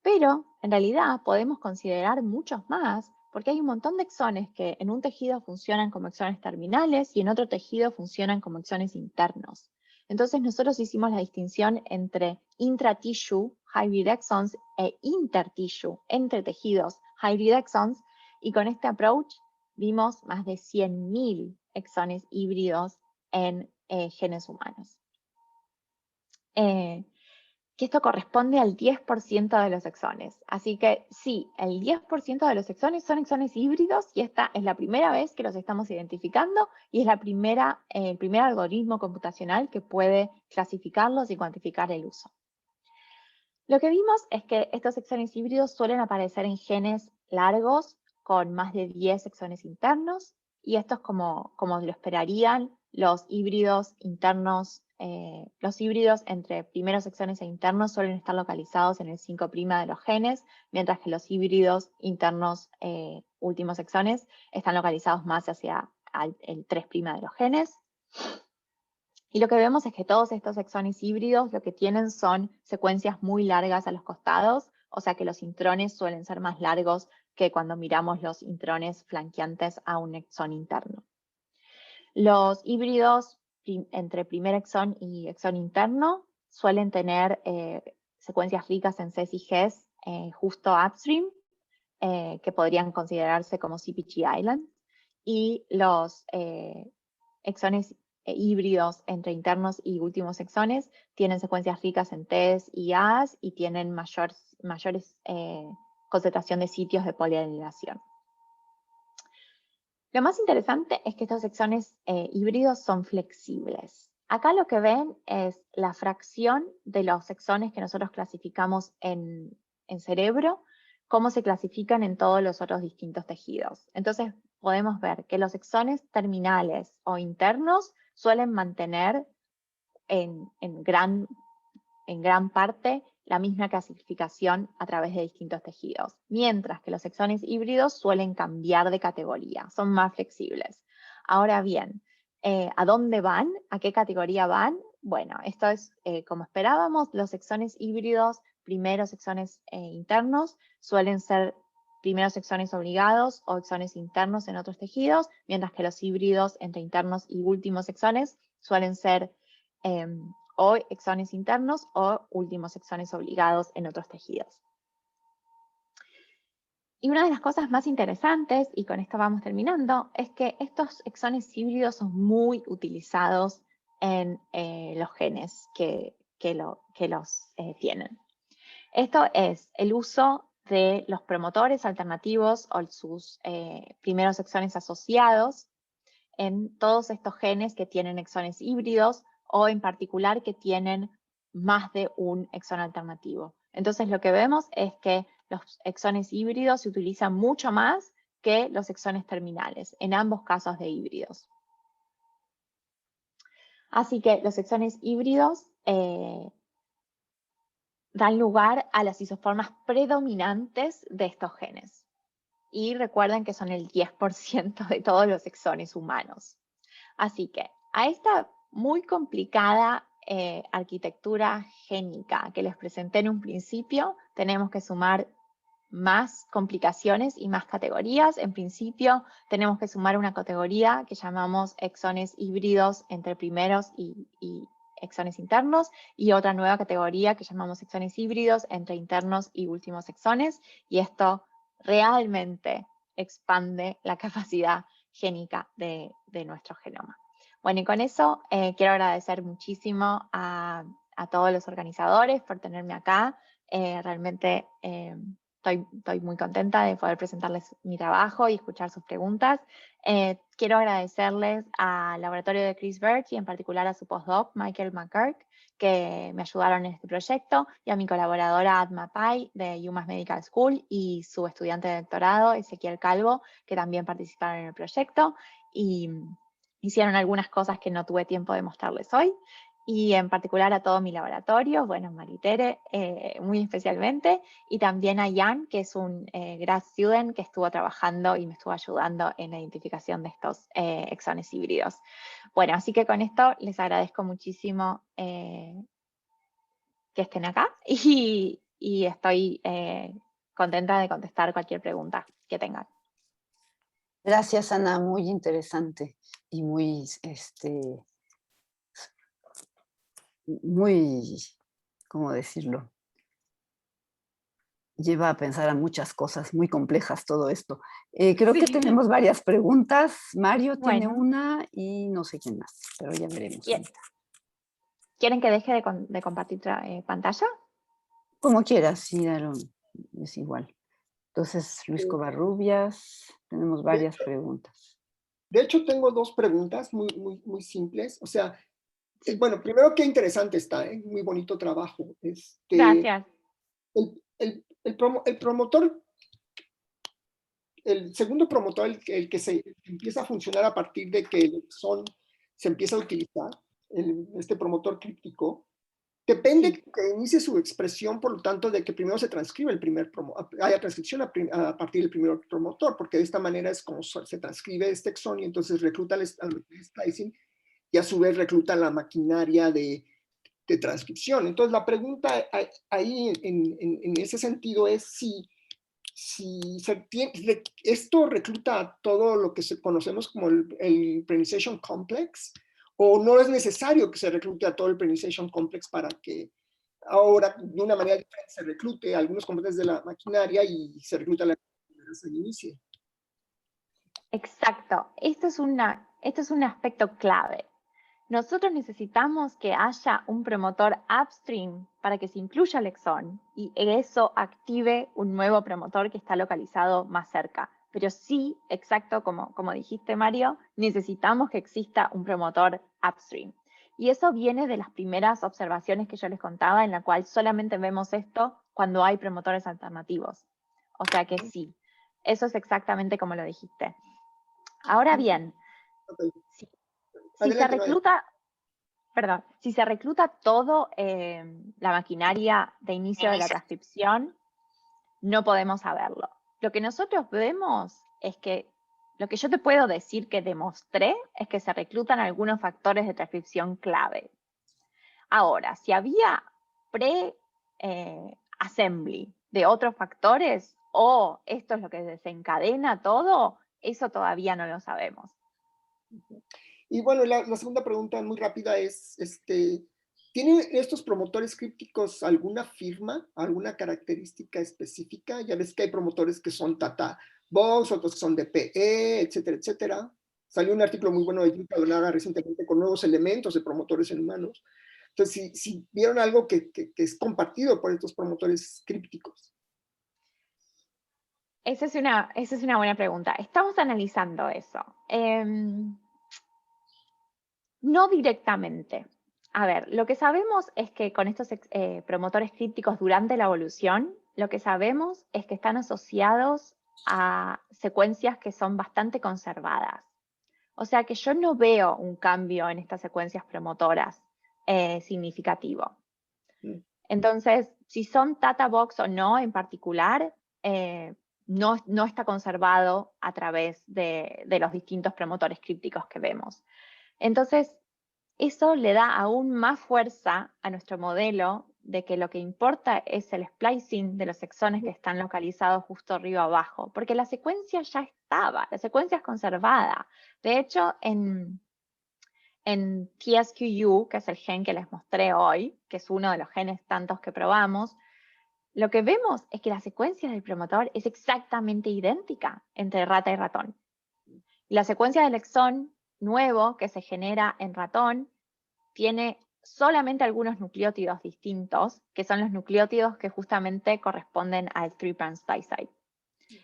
Pero, en realidad, podemos considerar muchos más, porque hay un montón de exones que en un tejido funcionan como exones terminales y en otro tejido funcionan como exones internos. Entonces, nosotros hicimos la distinción entre intratissue hybrid exons e intertissue, entre tejidos hybrid exons, y con este approach vimos más de 100.000 exones híbridos en genes humanos. Que esto corresponde al 10% de los exones. Así que sí, el 10% de los exones son exones híbridos y esta es la primera vez que los estamos identificando y es el primer algoritmo computacional que puede clasificarlos y cuantificar el uso. Lo que vimos es que estos exones híbridos suelen aparecer en genes largos con más de 10 exones internos y estos como lo esperarían, los híbridos internos, los híbridos entre primeros exones e internos suelen estar localizados en el 5' de los genes, mientras que los híbridos internos últimos exones están localizados más hacia el 3' de los genes. Y lo que vemos es que todos estos exones híbridos lo que tienen son secuencias muy largas a los costados, o sea que los intrones suelen ser más largos que cuando miramos los intrones flanqueantes a un exón interno. Los híbridos entre primer exón y exón interno suelen tener secuencias ricas en Cs y Gs justo upstream, que podrían considerarse como CPG islands, y los exones híbridos entre internos y últimos exones tienen secuencias ricas en Ts y As y tienen mayores concentración de sitios de polialineación. Lo más interesante es que estos exones híbridos son flexibles. Acá lo que ven es la fracción de los exones que nosotros clasificamos en cerebro, cómo se clasifican en todos los otros distintos tejidos. Entonces podemos ver que los exones terminales o internos suelen mantener en gran parte la misma clasificación a través de distintos tejidos, mientras que los exones híbridos suelen cambiar de categoría, son más flexibles. Ahora bien, ¿a dónde van? ¿A qué categoría van? Bueno, esto es como esperábamos, los exones híbridos, primeros exones internos, suelen ser primeros exones obligados o exones internos en otros tejidos, mientras que los híbridos entre internos y últimos exones suelen ser o exones internos o últimos exones obligados en otros tejidos. Y una de las cosas más interesantes, y con esto vamos terminando, es que estos exones híbridos son muy utilizados en los genes que los tienen. Esto es el uso de los promotores alternativos o sus primeros exones asociados en todos estos genes que tienen exones híbridos o en particular que tienen más de un exón alternativo. Entonces lo que vemos es que los exones híbridos se utilizan mucho más que los exones terminales, en ambos casos de híbridos. Así que los exones híbridos dan lugar a las isoformas predominantes de estos genes. Y recuerden que son el 10% de todos los exones humanos. Así que a esta muy complicada arquitectura génica que les presenté en un principio, tenemos que sumar más complicaciones y más categorías. En principio, tenemos que sumar una categoría que llamamos exones híbridos entre primeros y exones internos, y otra nueva categoría que llamamos exones híbridos entre internos y últimos exones, y esto realmente expande la capacidad génica de nuestro genoma. Bueno, y con eso quiero agradecer muchísimo a todos los organizadores por tenerme acá. Realmente estoy muy contenta de poder presentarles mi trabajo y escuchar sus preguntas. Quiero agradecerles al laboratorio de Chris Birch y en particular a su postdoc, Michael McGurk, que me ayudaron en este proyecto, y a mi colaboradora Adma Pai de UMass Medical School y su estudiante de doctorado, Ezequiel Calvo, que también participaron en el proyecto y hicieron algunas cosas que no tuve tiempo de mostrarles hoy. Y en particular a todo mi laboratorio, bueno, Maritere muy especialmente, y también a Jan, que es un grad student que estuvo trabajando y me estuvo ayudando en la identificación de estos exones híbridos. Bueno, así que con esto les agradezco muchísimo que estén acá y estoy contenta de contestar cualquier pregunta que tengan. Gracias, Ana, muy interesante y muy, muy, ¿cómo decirlo? Lleva a pensar a muchas cosas muy complejas todo esto. Creo que Sí. tenemos varias preguntas. Mario tiene Bueno, una y no sé quién más, pero ya veremos ahorita. ¿quieren que deje de compartir pantalla? Como quieras, sí, Aaron, es igual. Entonces, Luis Covarrubias, tenemos varias preguntas. De hecho, tengo dos preguntas muy simples. O sea, bueno, primero, qué interesante está, muy bonito trabajo. Gracias. El promotor, el segundo promotor, el que se empieza a funcionar a partir de que se empieza a utilizar, este promotor críptico, depende Sí. que inicie su expresión, por lo tanto, de que primero se transcribe haya transcripción a partir del primer promotor, porque de esta manera es como se transcribe este exón y entonces recluta al splicing y a su vez recluta la maquinaria de transcripción. Entonces la pregunta ahí en ese sentido es si esto recluta todo lo que conocemos como el Prenization Complex, o no es necesario que se reclute a todo el Prenization Complex para que ahora de una manera diferente se reclute a algunos componentes de la maquinaria y se recluta la maquinaria se inicie. Exacto. Esto es un aspecto clave. Nosotros necesitamos que haya un promotor upstream para que se incluya el exón y eso active un nuevo promotor que está localizado más cerca. Pero sí, exacto, como dijiste, Mario, necesitamos que exista un promotor upstream. Y eso viene de las primeras observaciones que yo les contaba, en la cual solamente vemos esto cuando hay promotores alternativos. O sea que sí, eso es exactamente como lo dijiste. Ahora bien, Okay. si se Adelante, Noel. recluta, perdón, si se recluta todo la maquinaria de inicio de la transcripción, no podemos saberlo. Lo que nosotros vemos es que, lo que yo te puedo decir que demostré, es que se reclutan algunos factores de transcripción clave. Ahora, si había pre-assembly de otros factores, o esto es lo que desencadena todo, eso todavía no lo sabemos. Y bueno, la segunda pregunta muy rápida es, ¿tienen estos promotores crípticos alguna firma, alguna característica específica? Ya ves que hay promotores que son Tata Box, otros que son DPE, etcétera, etcétera. Salió un artículo muy bueno de Yuka Donaga recientemente con nuevos elementos de promotores en humanos. Entonces, si vieron algo que es compartido por estos promotores crípticos. Esa es una buena pregunta. Estamos analizando eso. No directamente. A ver, lo que sabemos es que con estos promotores crípticos durante la evolución, lo que sabemos es que están asociados a secuencias que son bastante conservadas. O sea que yo no veo un cambio en estas secuencias promotoras significativo. Entonces, si son Tata Box o no en particular, no está conservado a través de los distintos promotores crípticos que vemos. Entonces, eso le da aún más fuerza a nuestro modelo de que lo que importa es el splicing de los exones que están localizados justo arriba abajo, porque la secuencia ya estaba, la secuencia es conservada. De hecho, en TSQU, que es el gen que les mostré hoy, que es uno de los genes tantos que probamos, lo que vemos es que la secuencia del promotor es exactamente idéntica entre rata y ratón. Y la secuencia del exón nuevo que se genera en ratón tiene solamente algunos nucleótidos distintos, que son los nucleótidos que justamente corresponden al 3' splice.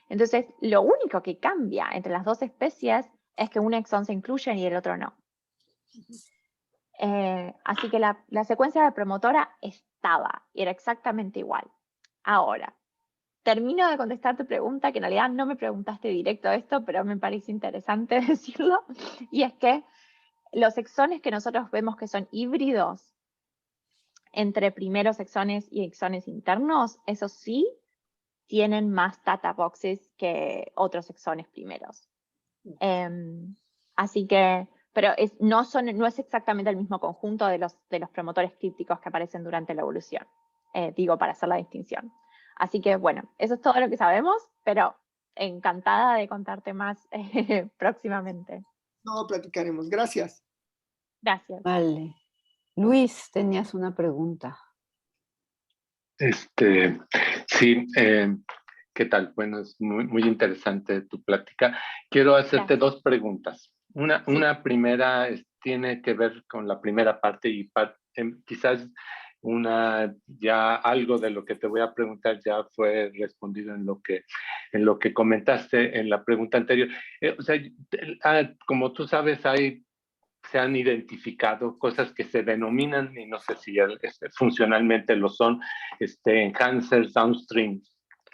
Entonces, lo único que cambia entre las dos especies es que un exón se incluye y el otro no. Así que la secuencia de promotora estaba, y era exactamente igual. Ahora, termino de contestar tu pregunta, que en realidad no me preguntaste directo esto, pero me parece interesante decirlo, y es que los exones que nosotros vemos que son híbridos entre primeros exones y exones internos, esos sí tienen más data boxes que otros exones primeros. Así que, pero no es exactamente el mismo conjunto de los promotores crípticos que aparecen durante la evolución, digo, para hacer la distinción. Así que, bueno, eso es todo lo que sabemos, pero encantada de contarte más próximamente. No, platicaremos. Gracias. Gracias. Vale. Luis, tenías una pregunta. Sí, ¿qué tal? Bueno, es muy interesante tu plática. Quiero hacerte dos preguntas. Una primera tiene que ver con la primera parte y quizás ya algo de lo que te voy a preguntar ya fue respondido en lo que comentaste en la pregunta anterior. O sea, como tú sabes, se han identificado cosas que se denominan, y no sé si funcionalmente lo son, enhancers downstream,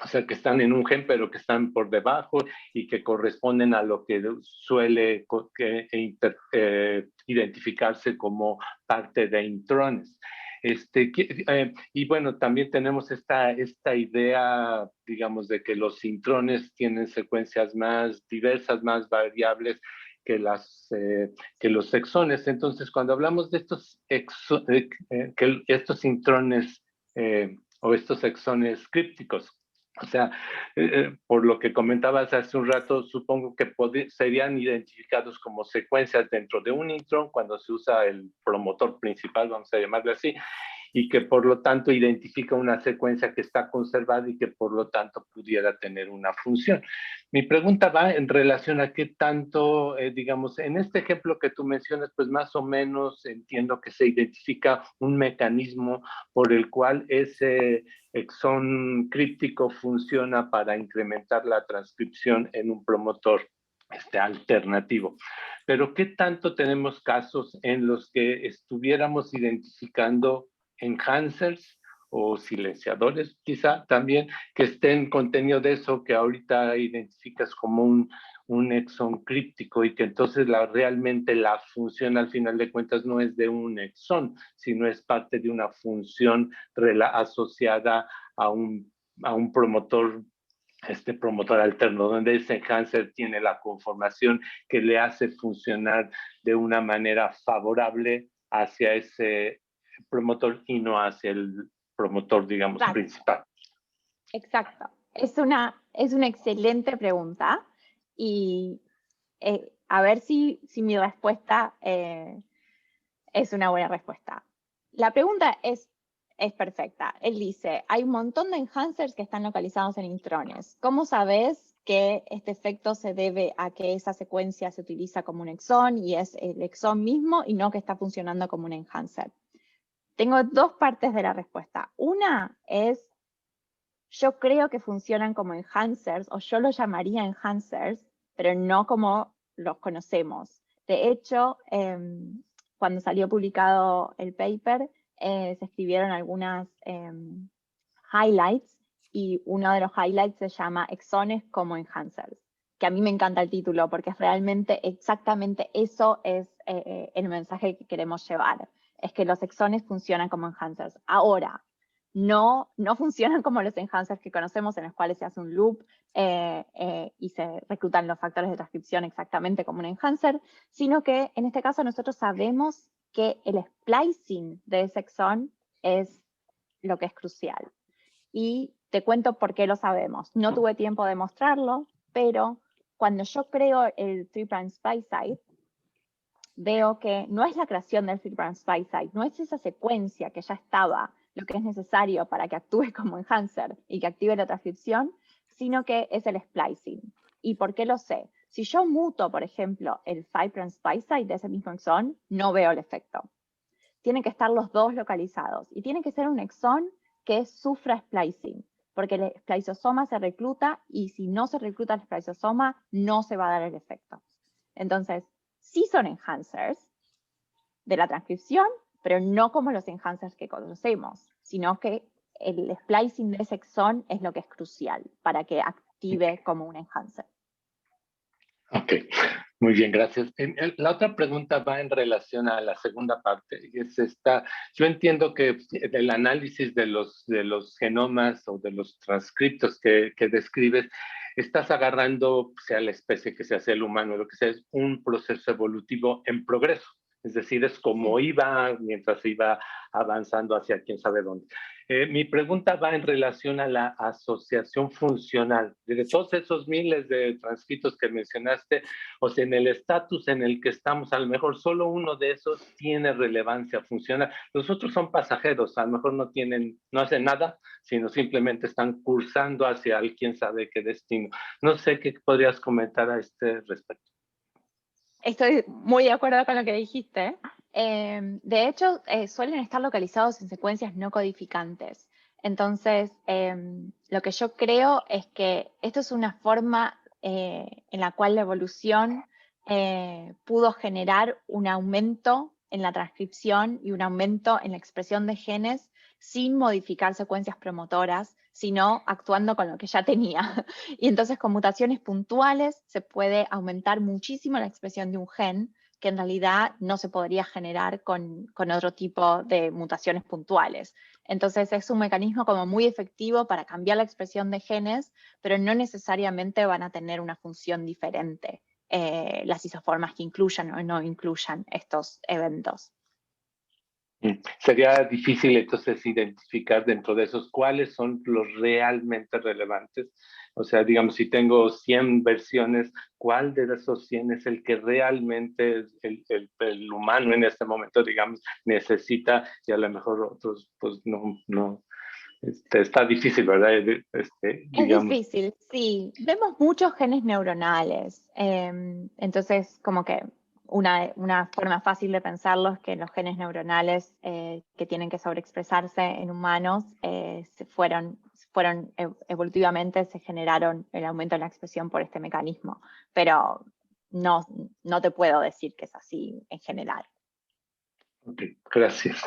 o sea, que están en un gen, pero que están por debajo y que corresponden a lo que suele identificarse como parte de intrones. Y bueno, también tenemos esta idea, digamos, de que los intrones tienen secuencias más diversas, más variables que los exones. Entonces, cuando hablamos de estos intrones o estos exones crípticos, o sea, por lo que comentabas hace un rato, supongo que serían identificados como secuencias dentro de un intrón cuando se usa el promotor principal, vamos a llamarlo así, y que por lo tanto identifica una secuencia que está conservada y que por lo tanto pudiera tener una función. Mi pregunta va en relación a qué tanto, digamos, en este ejemplo que tú mencionas, pues más o menos entiendo que se identifica un mecanismo por el cual ese exón críptico funciona para incrementar la transcripción en un promotor alternativo. Pero ¿qué tanto tenemos casos en los que estuviéramos identificando enhancers o silenciadores quizá también que estén contenido de eso que ahorita identificas como un exón críptico y que entonces realmente la función al final de cuentas no es de un exón, sino es parte de una función asociada a un promotor promotor alterno, donde ese enhancer tiene la conformación que le hace funcionar de una manera favorable hacia ese promotor y no hacia el promotor, digamos, principal. Exacto. Es una excelente pregunta y a ver si mi respuesta es una buena respuesta. La pregunta es perfecta. Él dice, hay un montón de enhancers que están localizados en intrones. ¿Cómo sabes que este efecto se debe a que esa secuencia se utiliza como un exón y es el exón mismo y no que está funcionando como un enhancer? Tengo dos partes de la respuesta. Una es, yo creo que funcionan como enhancers, o yo los llamaría enhancers, pero no como los conocemos. De hecho, cuando salió publicado el paper, se escribieron algunas highlights, y uno de los highlights se llama exones como enhancers, que a mí me encanta el título porque es realmente exactamente eso es el mensaje que queremos llevar, es que los exones funcionan como enhancers. Ahora, no funcionan como los enhancers que conocemos, en los cuales se hace un loop y se reclutan los factores de transcripción exactamente como un enhancer, sino que en este caso nosotros sabemos que el splicing de ese exón es lo que es crucial. Y te cuento por qué lo sabemos. No tuve tiempo de mostrarlo, pero cuando yo creo el 3' splice site, veo que no es la creación del 3' splice site, no es esa secuencia que ya estaba, lo que es necesario para que actúe como enhancer y que active la transcripción, sino que es el splicing. ¿Y por qué lo sé? Si yo muto, por ejemplo, el 5' splice site de ese mismo exón, no veo el efecto. Tienen que estar los dos localizados y tiene que ser un exón que sufra splicing, porque el spliceosoma se recluta y si no se recluta el spliceosoma no se va a dar el efecto. Entonces, sí son enhancers de la transcripción, pero no como los enhancers que conocemos, sino que el splicing de ese exón es lo que es crucial para que active como un enhancer. Ok, muy bien, gracias. La otra pregunta va en relación a la segunda parte, y es esta. Yo entiendo que el análisis de los genomas o de los transcriptos que describes, estás agarrando, sea la especie que sea el humano, lo que sea, es un proceso evolutivo en progreso. Es decir, es como iba mientras iba avanzando hacia quién sabe dónde. Mi pregunta va en relación a la asociación funcional. De todos esos miles de transcritos que mencionaste, o sea, en el estatus en el que estamos, a lo mejor solo uno de esos tiene relevancia funcional. Los otros son pasajeros, a lo mejor no hacen nada, sino simplemente están cursando hacia quién sabe qué destino. No sé qué podrías comentar a este respecto. Estoy muy de acuerdo con lo que dijiste. De hecho, suelen estar localizados en secuencias no codificantes. Entonces, lo que yo creo es que esto es una forma en la cual la evolución pudo generar un aumento en la transcripción y un aumento en la expresión de genes sin modificar secuencias promotoras, sino actuando con lo que ya tenía. Y entonces con mutaciones puntuales se puede aumentar muchísimo la expresión de un gen que en realidad no se podría generar con otro tipo de mutaciones puntuales. Entonces es un mecanismo como muy efectivo para cambiar la expresión de genes, pero no necesariamente van a tener una función diferente las isoformas que incluyan o no incluyan estos eventos. Sería difícil entonces identificar dentro de esos cuáles son los realmente relevantes. O sea, digamos, si tengo 100 versiones, ¿cuál de esos 100 es el que realmente el humano en este momento, digamos, necesita? Y a lo mejor otros, pues no. Está difícil, ¿verdad? Es difícil, sí. Vemos muchos genes neuronales. Entonces, como que una forma fácil de pensarlo es que los genes neuronales que tienen que sobreexpresarse en humanos evolutivamente se generaron el aumento en la expresión por este mecanismo. Pero no te puedo decir que es así en general. Ok, gracias.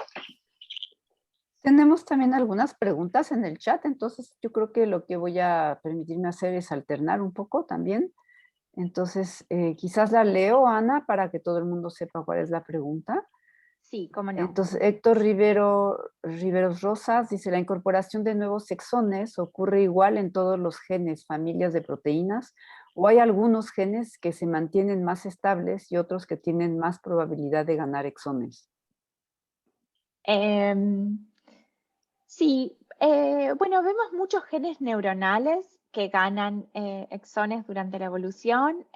Tenemos también algunas preguntas en el chat, entonces yo creo que lo que voy a permitirme hacer es alternar un poco también. Entonces, quizás la leo, Ana, para que todo el mundo sepa cuál es la pregunta. Sí, cómo no. Entonces, Héctor Riveros Rosas dice, la incorporación de nuevos exones ocurre igual en todos los genes, familias de proteínas, o hay algunos genes que se mantienen más estables y otros que tienen más probabilidad de ganar exones. Sí, bueno, vemos muchos genes neuronales que ganan exones durante la evolución,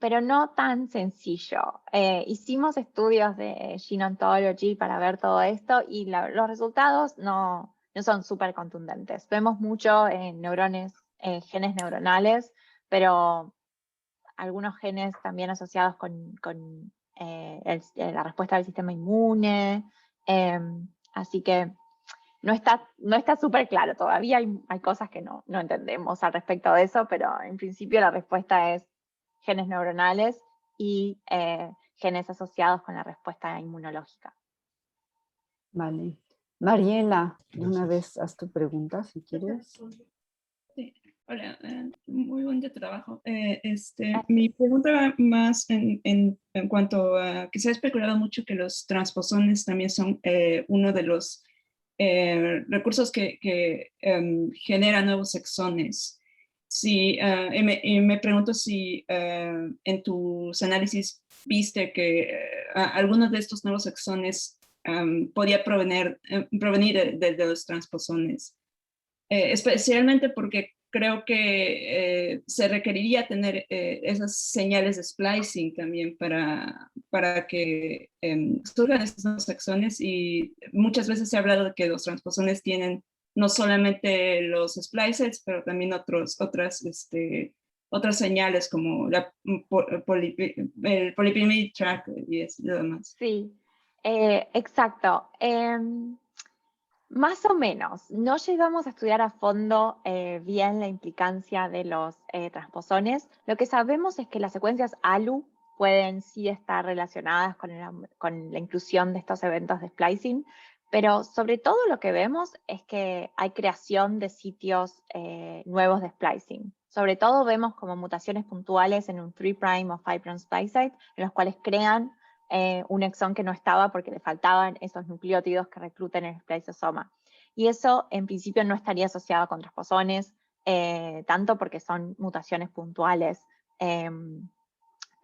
pero no tan sencillo. Hicimos estudios de Gene Ontology para ver todo esto y los resultados no son súper contundentes. Vemos mucho en genes neuronales, pero algunos genes también asociados con la respuesta del sistema inmune. Así que no está súper claro. Todavía hay cosas que no entendemos al respecto de eso, pero en principio la respuesta es genes neuronales y genes asociados con la respuesta inmunológica. Vale. Mariela, de una vez haz tu pregunta, si quieres. Sí. Hola, muy buen trabajo. Mi pregunta va más en cuanto a que se ha especulado mucho que los transposones también son uno de los recursos que generan nuevos exones. Sí, y me pregunto si en tus análisis viste que algunos de estos nuevos exones podía provenir de los transposones. Especialmente porque creo que se requeriría tener esas señales de splicing también para que surjan estos nuevos exones, y muchas veces se ha hablado de que los transposones tienen no solamente los splicers, pero también otras señales como el polypeptide track y lo demás. Sí, exacto. Más o menos, no llegamos a estudiar a fondo bien la implicancia de los transposones. Lo que sabemos es que las secuencias ALU pueden sí estar relacionadas con la inclusión de estos eventos de splicing, pero sobre todo lo que vemos es que hay creación de sitios nuevos de splicing. Sobre todo vemos como mutaciones puntuales en un 3' o 5' splice site, en los cuales crean un exón que no estaba porque le faltaban esos nucleótidos que recluten el spliceosoma. Y eso en principio no estaría asociado con transposones, tanto porque son mutaciones puntuales.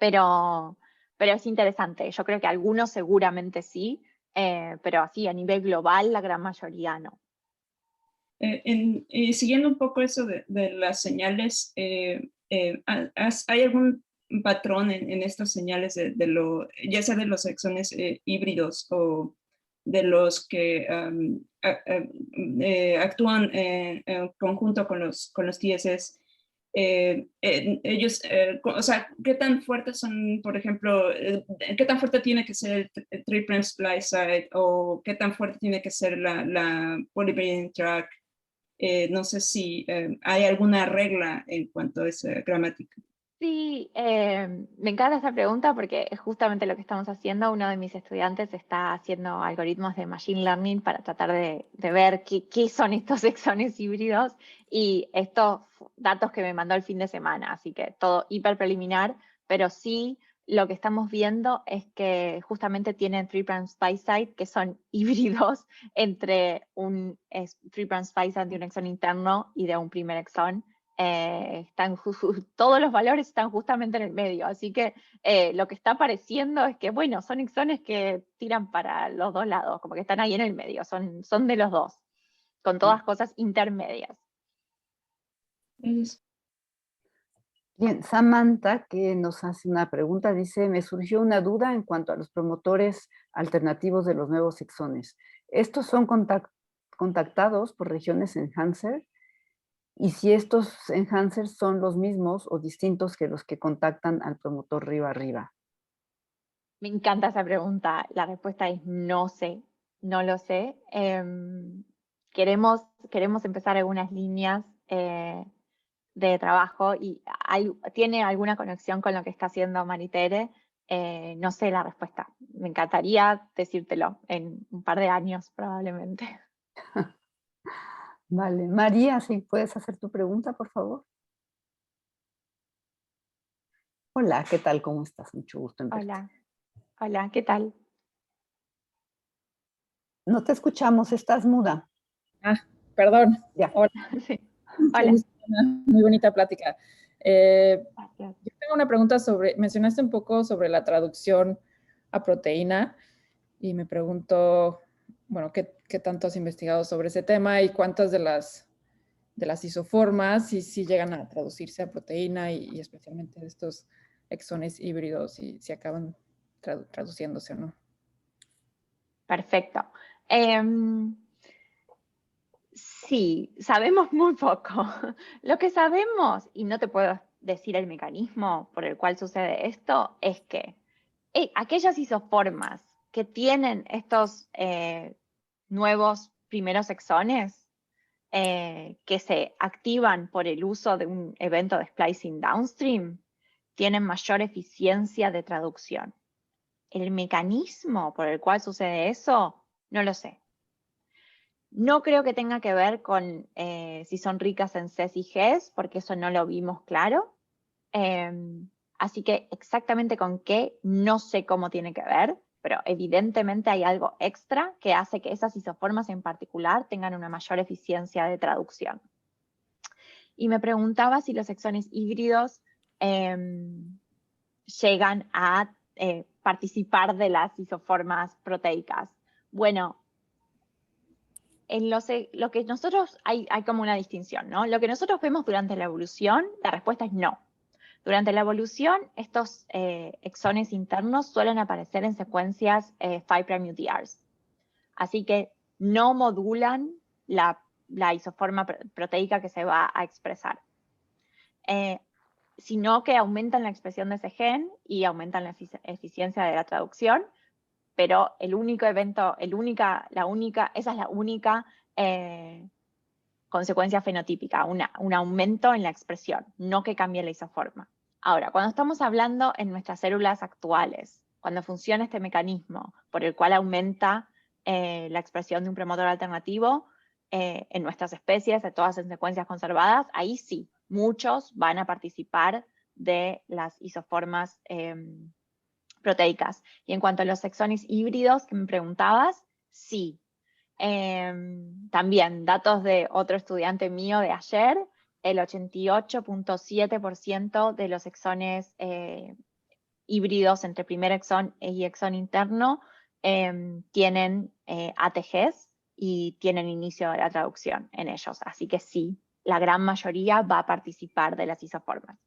Pero es interesante. Yo creo que algunos seguramente sí, pero así a nivel global la gran mayoría no. Siguiendo un poco eso de las señales, ¿hay algún patrón en estas señales ya sea de los exones híbridos o de los que actúan en conjunto con los TSS? Ellos, o sea, ¿qué tan fuertes son, por ejemplo, qué tan fuerte tiene que ser el 3' splice site, o qué tan fuerte tiene que ser la polypeptide track? No sé si hay alguna regla en cuanto a esa gramática. Sí, me encanta esta pregunta porque es justamente lo que estamos haciendo. Uno de mis estudiantes está haciendo algoritmos de machine learning para tratar de ver qué son estos exones híbridos, y estos datos que me mandó el fin de semana, así que todo hiper preliminar, pero sí lo que estamos viendo es que justamente tienen 3' splice site que son híbridos entre un 3' splice site de un exón interno y de un primer exón. Todos los valores están justamente en el medio, así que lo que está apareciendo es que, bueno, son exones que tiran para los dos lados, como que están ahí en el medio, son de los dos, con todas cosas intermedias. Bien, Samantha, que nos hace una pregunta, dice, me surgió una duda en cuanto a los promotores alternativos de los nuevos exones. ¿Estos son contactados por regiones enhancer? Y si estos enhancers son los mismos o distintos que los que contactan al promotor arriba. Me encanta esa pregunta. La respuesta es no sé, no lo sé. Queremos empezar algunas líneas de trabajo y tiene alguna conexión con lo que está haciendo Maritere. No sé la respuesta. Me encantaría decírtelo en un par de años probablemente. Vale. María, si puedes hacer tu pregunta, por favor. Hola, ¿qué tal? ¿Cómo estás? Mucho gusto en verte. Hola, ¿qué tal? No te escuchamos, estás muda. Perdón. Ya. Hola. Sí. Hola. Muy bonita plática. Gracias. Yo tengo una pregunta mencionaste un poco sobre la traducción a proteína y me pregunto, bueno, ¿qué tanto has investigado sobre ese tema y cuántas de las isoformas si llegan a traducirse a proteína y especialmente de estos exones híbridos y si acaban traduciéndose o no. Perfecto. Sí, sabemos muy poco. Lo que sabemos, y no te puedo decir el mecanismo por el cual sucede esto, es que aquellas isoformas que tienen estos nuevos primeros exones que se activan por el uso de un evento de splicing downstream, tienen mayor eficiencia de traducción. El mecanismo por el cual sucede eso, no lo sé. No creo que tenga que ver con si son ricas en Cs y Gs, porque eso no lo vimos claro. Así que exactamente con qué, no sé cómo tiene que ver, pero evidentemente hay algo extra que hace que esas isoformas en particular tengan una mayor eficiencia de traducción. Y me preguntaba si los exones híbridos llegan a participar de las isoformas proteicas. Bueno, lo que nosotros, hay como una distinción, ¿no? Lo que nosotros vemos durante la evolución, la respuesta es no. Durante la evolución, estos exones internos suelen aparecer en secuencias 5' UTRs. Así que no modulan la isoforma proteica que se va a expresar. Sino que aumentan la expresión de ese gen y aumentan la eficiencia de la traducción, pero el único evento, esa es la única consecuencia fenotípica, un aumento en la expresión, no que cambie la isoforma. Ahora, cuando estamos hablando en nuestras células actuales, cuando funciona este mecanismo por el cual aumenta la expresión de un promotor alternativo en nuestras especies, de todas en secuencias conservadas, ahí sí, muchos van a participar de las isoformas proteicas. Y en cuanto a los exones híbridos que me preguntabas, sí. También, datos de otro estudiante mío de ayer, el 88.7% de los exones híbridos entre primer exón y exón interno tienen ATGs y tienen inicio de la traducción en ellos. Así que sí, la gran mayoría va a participar de las isoformas.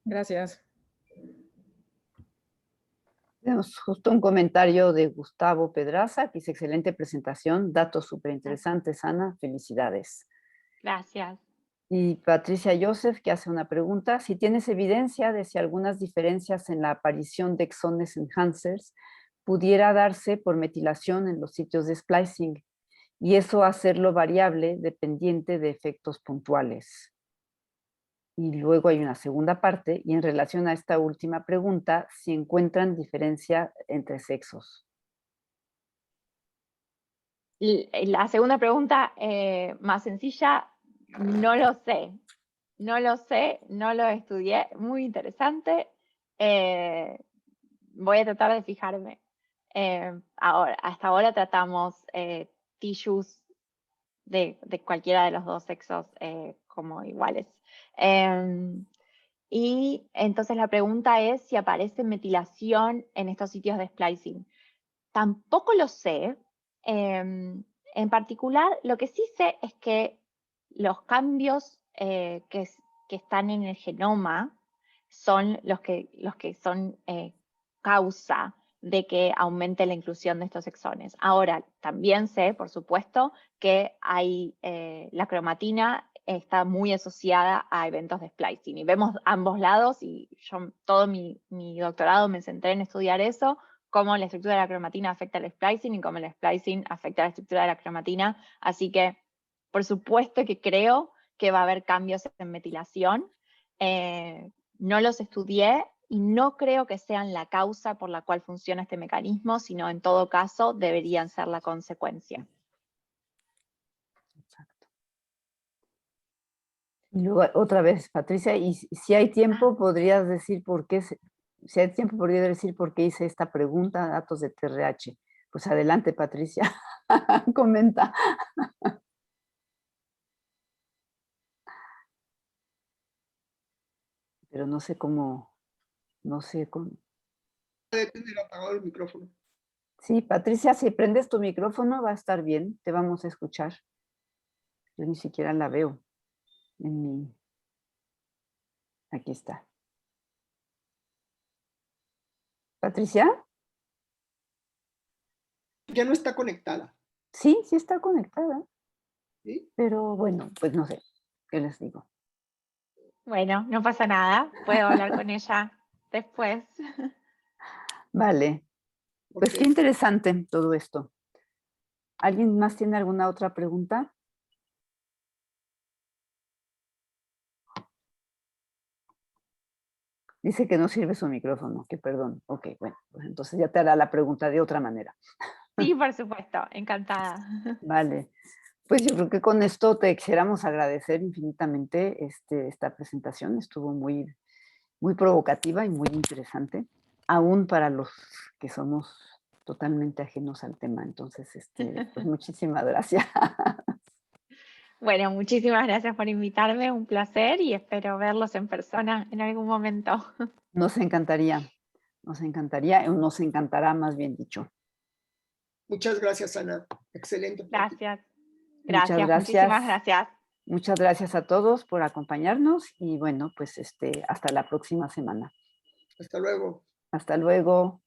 Gracias. Tenemos justo un comentario de Gustavo Pedraza, que dice: excelente presentación, datos súper interesantes, Ana, felicidades. Gracias. Y Patricia Joseph, que hace una pregunta: si tienes evidencia de si algunas diferencias en la aparición de exones enhancers pudiera darse por metilación en los sitios de splicing, y eso hacerlo variable dependiente de efectos puntuales. Y luego hay una segunda parte, y en relación a esta última pregunta, si encuentran diferencia entre sexos. La segunda pregunta, más sencilla, no lo sé. No lo sé, no lo estudié. Muy interesante. Voy a tratar de fijarme. Hasta ahora tratamos tissues de cualquiera de los dos sexos como iguales. Y entonces la pregunta es si aparece metilación en estos sitios de splicing. Tampoco lo sé. En particular, lo que sí sé es que los cambios que están en el genoma son los que son causa de que aumente la inclusión de estos exones. Ahora, también sé, por supuesto, que la cromatina está muy asociada a eventos de splicing. Y vemos ambos lados, y yo todo mi doctorado me centré en estudiar eso, cómo la estructura de la cromatina afecta al splicing y cómo el splicing afecta a la estructura de la cromatina. Así que, por supuesto que creo que va a haber cambios en metilación. No los estudié y no creo que sean la causa por la cual funciona este mecanismo, sino en todo caso deberían ser la consecuencia. Exacto. Y luego, otra vez, Patricia, y si hay tiempo, podrías decir por qué, si hay tiempo, podría decir por qué hice esta pregunta, datos de TRH. Pues adelante, Patricia, comenta. Pero no sé cómo, no sé cómo. Debe tener apagado el micrófono. Sí, Patricia, si prendes tu micrófono va a estar bien, te vamos a escuchar. Yo ni siquiera la veo en mi... Aquí está. Patricia, Ya no está conectada. sí está conectada, ¿Sí? pero bueno, pues no sé, ¿qué les digo? Bueno, no pasa nada. Puedo hablar con ella después. Vale, pues Ok. qué interesante todo esto. ¿Alguien más tiene alguna otra pregunta? Dice que no sirve su micrófono, que perdón. Ok, bueno, pues entonces ya te hará la pregunta de otra manera. Sí, por supuesto, encantada. Vale, pues yo creo que con esto te quisiéramos agradecer infinitamente esta presentación. Estuvo muy, muy provocativa y muy interesante, aún para los que somos totalmente ajenos al tema. Entonces, pues muchísimas gracias. Bueno, muchísimas gracias por invitarme, un placer y espero verlos en persona en algún momento. Nos encantaría, o nos encantará más bien dicho. Muchas gracias, Ana. Excelente. Gracias, Muchas gracias, muchísimas gracias. gracias. Muchas gracias a todos por acompañarnos y bueno, pues hasta la próxima semana. Hasta luego. Hasta luego.